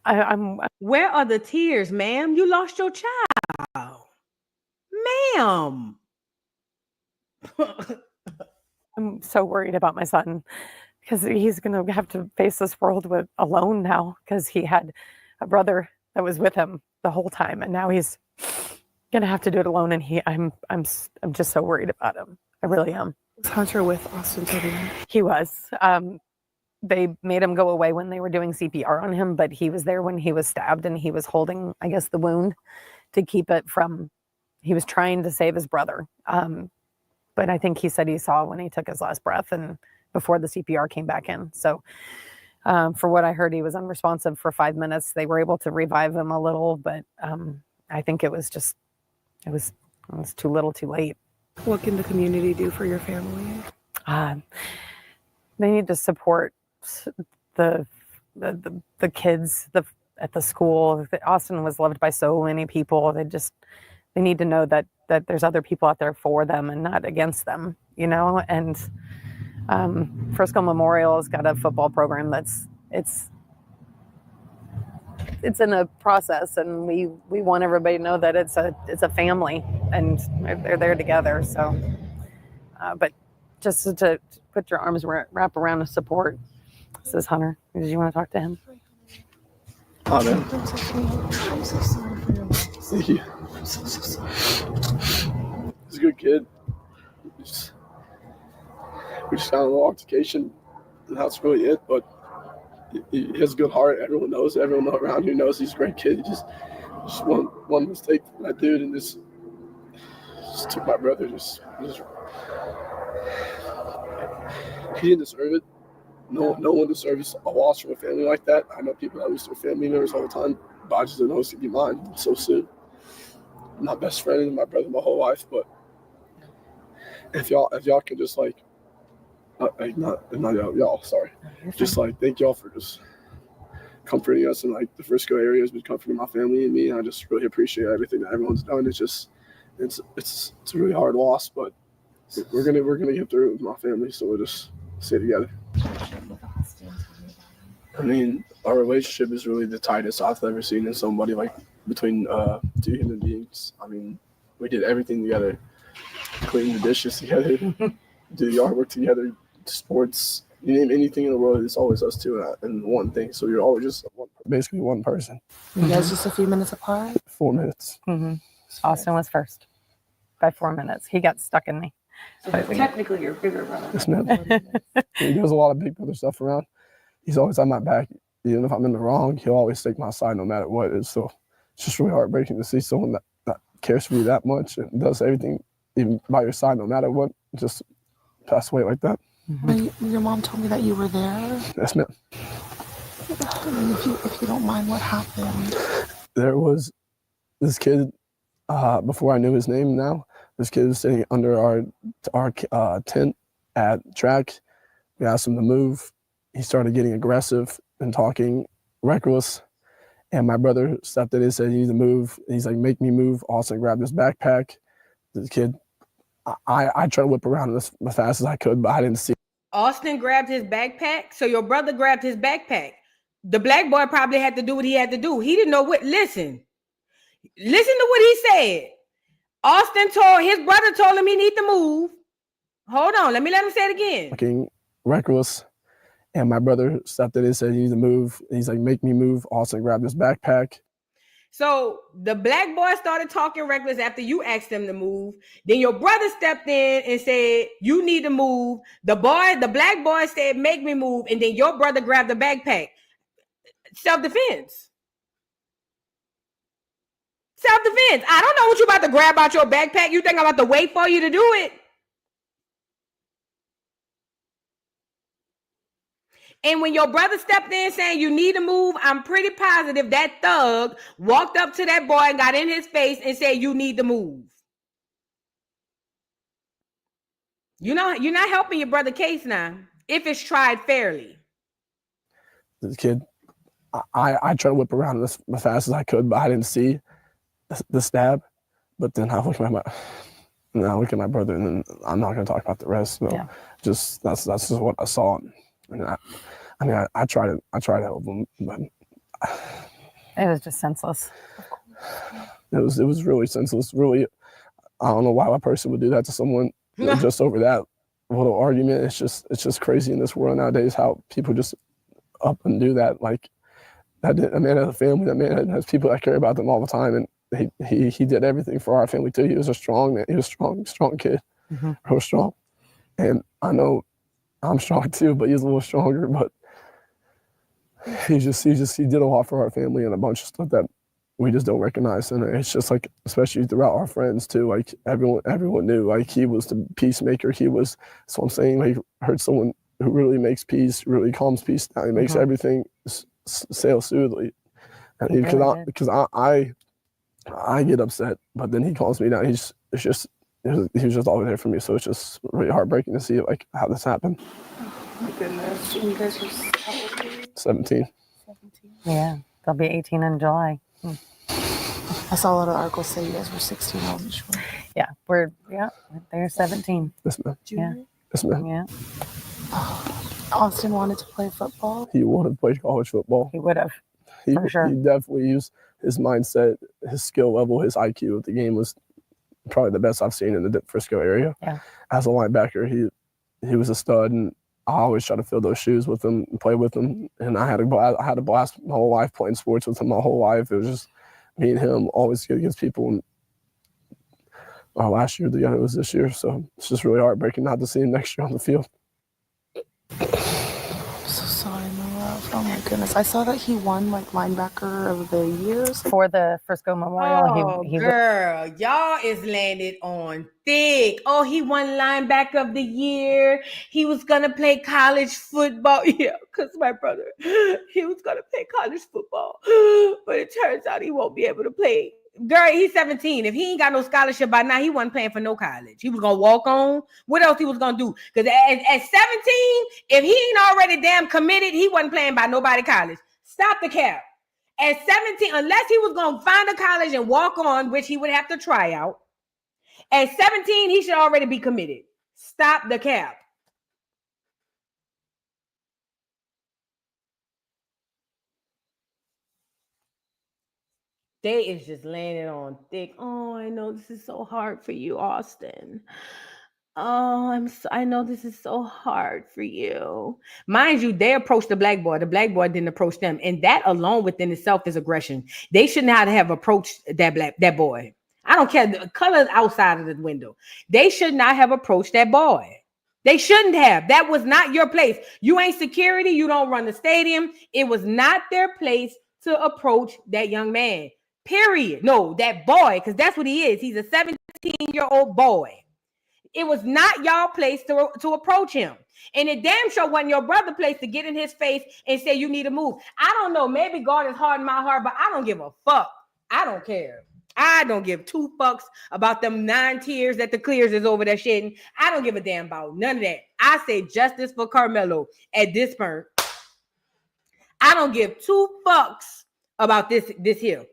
I'm. Where are the tears, ma'am? You lost your child. Ma'am. I'm so worried about my son because he's going to have to face this world alone now because he had a brother that was with him the whole time. And now he's going to have to do it alone. And I'm just so worried about him. I really am. Was Hunter with Austin today? He was. They made him go away when they were doing CPR on him, but he was there when he was stabbed and he was holding, I guess, the wound to keep it from, he was trying to save his brother. But I think he said he saw when he took his last breath and before the CPR came back in. So for what I heard, he was unresponsive for 5 minutes. They were able to revive him a little, but I think it was too little too late. What can the community do for your family? They need to support the kids at the school. Austin was loved by so many people. They need to know that there's other people out there for them and not against them, you know? And Frisco Memorial has got a football program it's in a process, and we want everybody to know that it's a family and they're there together. So, but just to put your arms wrap around the support. This is Hunter. Did you want to talk to him? Oh, man. I'm so sorry for your loss. Thank you. I'm so sorry. He's a good kid. We just got a little altercation. That's really it, but he has a good heart. Everyone knows. Everyone around here knows he's a great kid. He just one mistake from that dude and just took my brother. Just he didn't deserve it. No one deserves a loss from a family like that. I know people that lose their family members all the time, but I just didn't know it's gonna be mine so soon. I'm my best friend and my brother my whole life, but if y'all can just not y'all, sorry. Just thank y'all for just comforting us, and the Frisco area has been comforting my family and me, and I just really appreciate everything that everyone's done. It's a really hard loss, but we're gonna get through it with my family, so we'll just stay together. I mean, our relationship is really the tightest I've ever seen in somebody, between two human beings. I mean, we did everything together, clean the dishes together, do the yard work together, sports, you name anything in the world, it's always us two and one thing. So you're always just basically one person. You guys just a few minutes apart? 4 minutes. Mm-hmm. Austin was first by 4 minutes. He got stuck in me. So technically, your bigger brother. Yes, ma'am. He does a lot of big brother stuff around. He's always on my back. Even if I'm in the wrong, he'll always take my side no matter what. So it's just really heartbreaking to see someone that cares for you that much and does everything even by your side no matter what, just pass away like that. Mm-hmm. Your mom told me that you were there. Yes, ma'am. If you don't mind, what happened? There was this kid, before I knew his name now, this kid was sitting under our tent at track. We asked him to move. He started getting aggressive and talking reckless. And my brother stepped in and said, "You need to move." He's like, "Make me move." Austin grabbed his backpack. The kid, I tried to whip around as fast as I could, but I didn't see. Austin grabbed his backpack. So your brother grabbed his backpack. The black boy probably had to do what he had to do. He didn't know what. Listen to what he said. Austin told his brother told him he need to move. Hold on, let him say it again. Fucking reckless. And my brother stepped in and said, "You need to move." He's like, "Make me move." Austin grabbed his backpack. So the black boy started talking reckless after you asked him to move. Then your brother stepped in and said, "You need to move." The black boy said, "Make me move." And then your brother grabbed the backpack. Self-defense. Self-defense. I don't know what you about to grab out your backpack. You think I'm about to wait for you to do it? And when your brother stepped in saying you need to move, I'm pretty positive that thug walked up to that boy and got in his face and said, "You need to move." You know, you're not helping your brother case now if it's tried fairly. The kid, I tried to whip around as fast as I could, but I didn't see the stab. But then I look at my brother, and then I'm not going to talk about the rest. So just that's just what I saw. And I tried to help him, but it was just senseless. It was really senseless. Really, I don't know why a person would do that to someone just over that little argument. It's just crazy in this world nowadays how people just up and do that. Like that man has a family. That man has people that care about them all the time, and he did everything for our family too. He was a strong man. He was a strong kid. Mm-hmm. I was strong, and I know I'm strong too, but he's a little stronger. But he did a lot for our family and a bunch of stuff that we just don't recognize. And it's just like, especially throughout our friends too, like everyone knew, like he was the peacemaker. So I'm saying, like, heard someone who really makes peace, really calms peace down. He makes everything sail smoothly. And because I get upset, but then he calms me down. He was just always there for me. So it's just really heartbreaking to see like how this happened. Oh my goodness. You guys are so 17. Yeah, they'll be 18 in July. I saw a lot of articles say you guys were 16. I wasn't sure. Yeah, they're 17. Yes, ma'am. Yeah. Yes, ma'am. Yeah. Austin wanted to play football. He wanted to play college football. He would have. For sure. He definitely used his mindset, his skill level, his IQ at the game was probably the best I've seen in the Frisco area. Yeah. As a linebacker, he was a stud, and I always try to fill those shoes with him and play with him. And I had a blast my whole life playing sports with him my whole life. It was just me and him always good against people. And last year together, it was this year. So it's just really heartbreaking not to see him next year on the field. So sorry, my love. Oh my goodness. I saw that he won like linebacker of the year for the Frisco Memorial. Oh, girl, y'all is landed on thick. Oh, he won linebacker of the year. He was gonna play college football. Yeah, because my brother, he was gonna play college football, but it turns out he won't be able to play. Girl, he's 17. If he ain't got no scholarship by now, he wasn't playing for no college. He was gonna walk on. What else he was gonna do? Because at 17, if he ain't already damn committed, he wasn't playing by nobody college. Stop the cap. At 17, unless he was gonna find a college and walk on, which he would have to try out. At 17, he should already be committed. Stop the cap. They is just landing on thick. Oh, I know this is so hard for you, Austin. Oh, I know this is so hard for you. Mind you, they approached the black boy. The black boy didn't approach them. And that alone within itself is aggression. They should not have approached that boy. I don't care. The color outside of the window. They should not have approached that boy. They shouldn't have. That was not your place. You ain't security. You don't run the stadium. It was not their place to approach that young man. Period. No, that boy, because that's what he is. He's a 17-year-old boy. It was not y'all place to approach him. And it damn sure wasn't your brother's place to get in his face and say you need to move. I don't know. Maybe God is hard in my heart, but I don't give a fuck. I don't care. I don't give two fucks about them 9 tears that the Clears is over there shedding. I don't give a damn about none of that. I say justice for Carmelo at this point. I don't give two fucks about this here.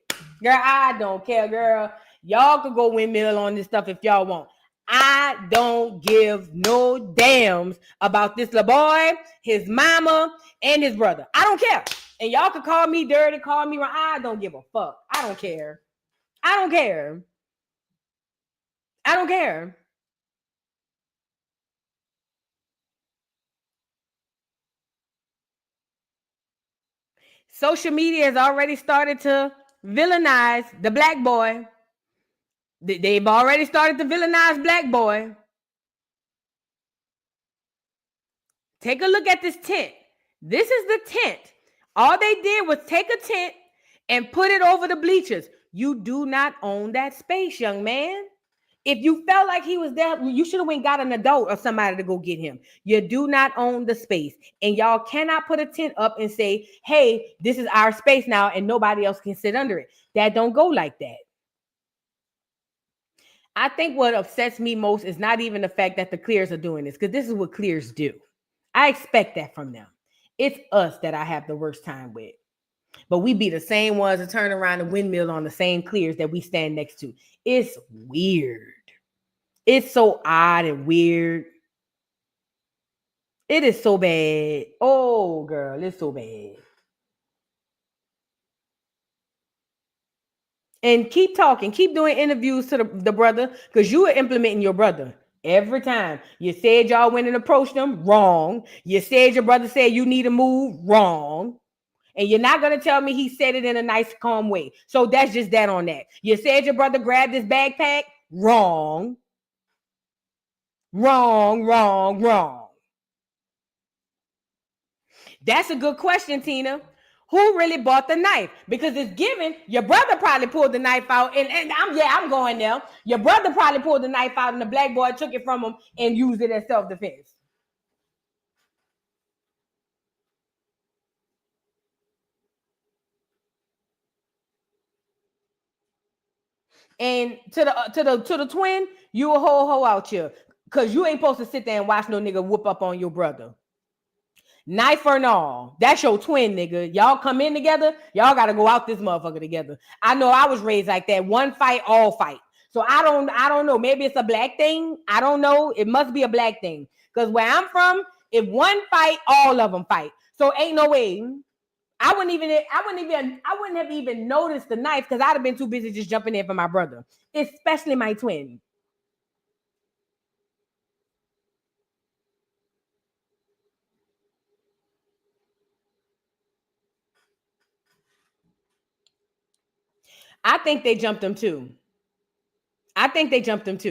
Girl, I don't care, girl. Y'all could go windmill on this stuff if y'all want. I don't give no damns about this little boy, his mama, and his brother. I don't care. And y'all could call me dirty, call me wrong. I don't give a fuck. I don't care. I don't care. I don't care. Social media has already started to villainize the black boy. They've already started to villainize black boy. Take a look at this tent. This is the tent. All they did was take a tent and put it over the bleachers. You do not own that space, young man. If you felt like he was there, you should have went and got an adult or somebody to go get him. You do not own the space. And y'all cannot put a tent up and say, hey, this is our space now and nobody else can sit under it. That don't go like that. I think what upsets me most is not even the fact that the clears are doing this, because this is what clears do. I expect that from them. It's us that I have the worst time with. But we be the same ones that turn around and windmill on the same clears that we stand next to. It's weird. It's so odd and weird. It is so bad. Oh, girl, it's so bad. And keep talking. Keep doing interviews to the brother, because you are implementing your brother. Every time. You said y'all went and approached them. Wrong. You said your brother said you need to move. Wrong. And you're not going to tell me he said it in a nice, calm way. So that's just that on that. You said your brother grabbed his backpack. Wrong. Wrong. That's a good question, Tina. Who really bought the knife? Because it's given, your brother probably pulled the knife out. And I'm going there. Your brother probably pulled the knife out and the black boy took it from him and used it as self-defense. And to the twin, you a whole hoe out here. Because you ain't supposed to sit there and watch no nigga whoop up on your brother. Knife or no, that's your twin, nigga. Y'all come in together, y'all got to go out this motherfucker together. I know I was raised like that. One fight, all fight. So I don't know. Maybe it's a black thing. I don't know. It must be a black thing. Because where I'm from, if one fight, all of them fight. So ain't no way. I wouldn't have even noticed the knife because I'd have been too busy just jumping in for my brother, especially my twin. I think they jumped him too. I think they jumped him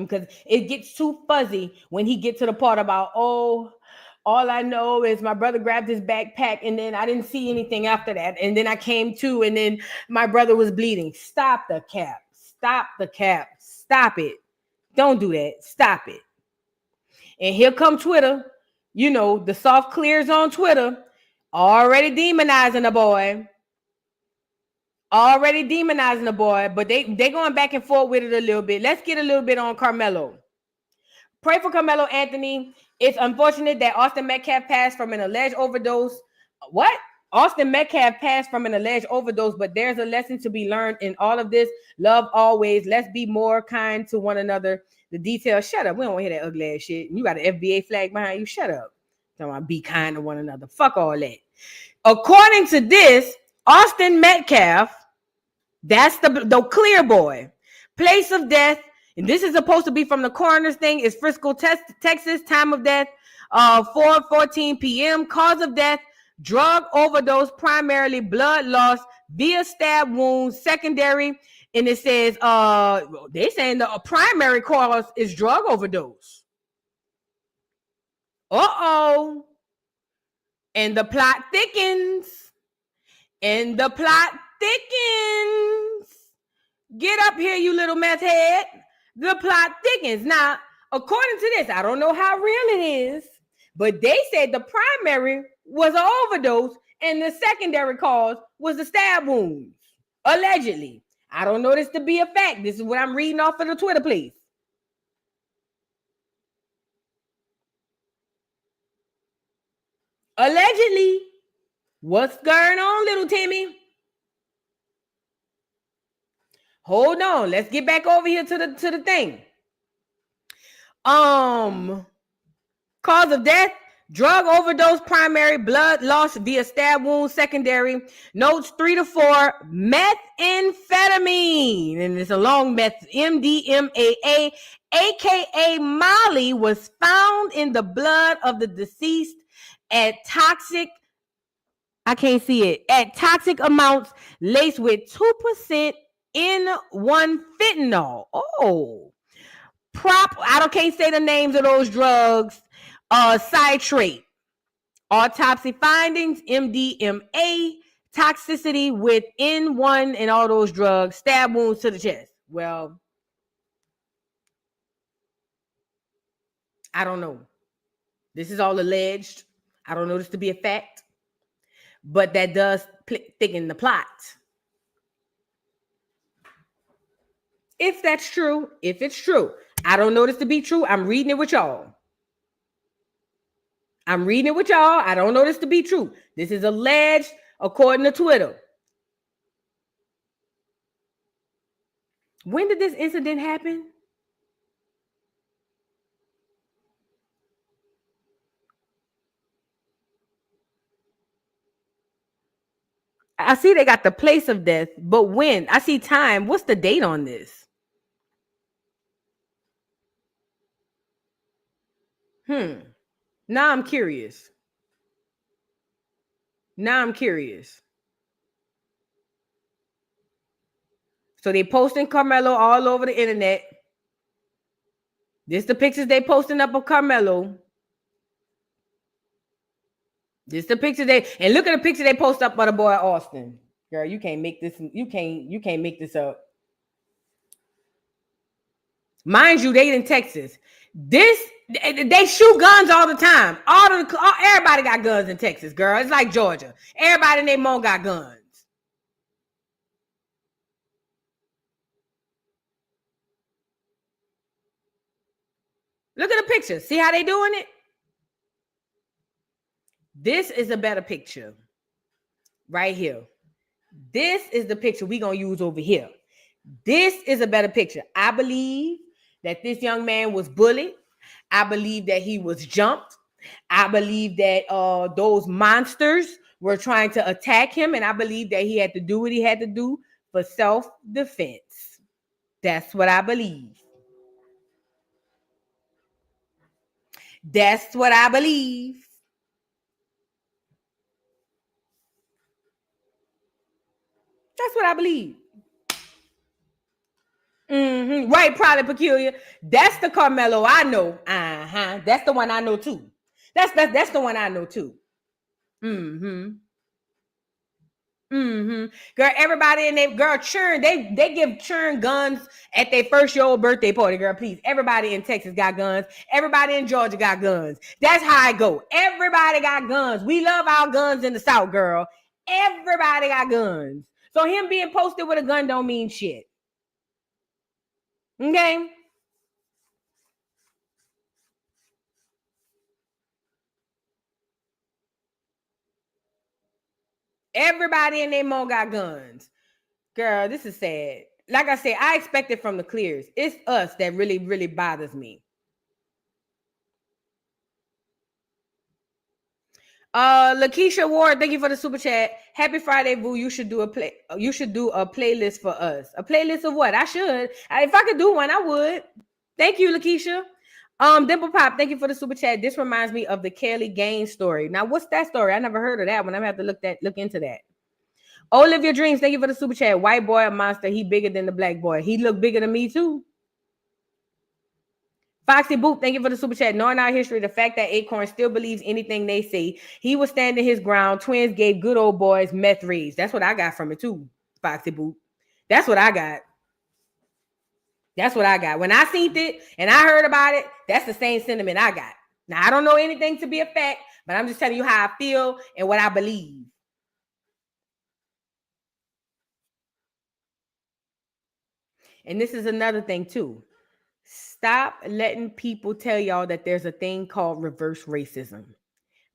because it gets too fuzzy when he gets to the part about, oh, all I know is my brother grabbed his backpack and then I didn't see anything after that. And then I came to and then my brother was bleeding. Stop the cap. Stop it. Don't do that. Stop it. And here come Twitter. You know, the soft clears on Twitter already demonizing the boy. But they going back and forth with it a little bit. Let's get a little bit on Carmelo. Pray for Carmelo Anthony. It's unfortunate that Austin Metcalf passed from an alleged overdose. What? Austin Metcalf passed from an alleged overdose, but there's a lesson to be learned in all of this. Love always. Let's be more kind to one another. The details. Shut up. We don't want to hear that ugly ass shit. You got an FBA flag behind you. Shut up. Don't want to be kind to one another. Fuck all that. According to this, Austin Metcalf, that's the clear boy. Place of death, and this is supposed to be from the coroner's thing, is Frisco, Texas. Time of death, 4:14 p.m. Cause of death, drug overdose, primarily blood loss via stab wounds, secondary. And it says, they saying the primary cause is drug overdose. Uh-oh. And the plot thickens. Get up here, you little meth head. The plot thickens. Now, according to this, I don't know how real it is, but they said the primary was an overdose and the secondary cause was the stab wounds. Allegedly. I don't know this to be a fact. This is what I'm reading off of the Twitter, please. Allegedly. What's going on, little Timmy? Hold on. Let's get back over here to the thing. Cause of death, drug overdose primary, blood loss via stab wound secondary, notes 3 to 4, methamphetamine, and it's a long meth, MDMAA, aka Molly, was found in the blood of the deceased at toxic amounts laced with 2% N1 fentanyl. Oh. Can't say the names of those drugs. Citrate. Autopsy findings, MDMA, toxicity with N1 and all those drugs, stab wounds to the chest. Well, I don't know. This is all alleged. I don't know this to be a fact, but that does thicken the plot. If that's true, if it's true, I don't know this to be true. I'm reading it with y'all. I don't know this to be true. This is alleged according to Twitter. When did this incident happen? I see they got the place of death, but when? I see time. What's the date on this? Now I'm curious. So they posting Carmelo all over the internet. This the pictures they posting up of Carmelo. This the picture and look at the picture they post up of the boy Austin. Girl, you can't make this. You can't make this up. Mind you, they in Texas. They shoot guns all the time. Everybody got guns in Texas, girl. It's like Georgia. Everybody in their mom got guns. Look at the picture. See how they doing it? This is a better picture. Right here. This is the picture we're going to use over here. This is a better picture. I believe that this young man was bullied. I believe that he was jumped. I believe that those monsters were trying to attack him. And I believe that he had to do what he had to do for self-defense. That's what I believe. That's what I believe. That's what I believe. Right, probably peculiar. That's the Carmelo I know. That's the one I know too. That's the one I know too. Girl, everybody in there, girl, Churn, they give Churn guns at their first-year-old birthday party, girl, please. Everybody in Texas got guns. Everybody in Georgia got guns. That's how I go. Everybody got guns. We love our guns in the South, girl. Everybody got guns. So him being posted with a gun don't mean shit. Okay? Everybody in their mom got guns. Girl, this is sad. Like I said, I expect it from the clears. It's us that really, really bothers me. Lakeisha Ward, thank you for the super chat. Happy Friday, boo. You should do a playlist for us. A playlist of what? I should. If I could do one, I would. Thank you, Lakeisha. Dimple Pop, thank you for the super chat. This reminds me of the Kelly Gaines story. Now, what's that story? I never heard of that one. I'm gonna have to look into that. Olivia Dreams, thank you for the super chat. White boy, a monster. He bigger than the black boy. He look bigger than me too. Foxy Boop, thank you for the super chat. Knowing our history, the fact that Acorn still believes anything they say, he was standing his ground. Twins gave good old boys meth reads. That's what I got from it too, Foxy Boop. That's what I got. When I seen it and I heard about it, that's the same sentiment I got. Now, I don't know anything to be a fact, but I'm just telling you how I feel and what I believe. And this is another thing too. Stop letting people tell y'all that there's a thing called reverse racism.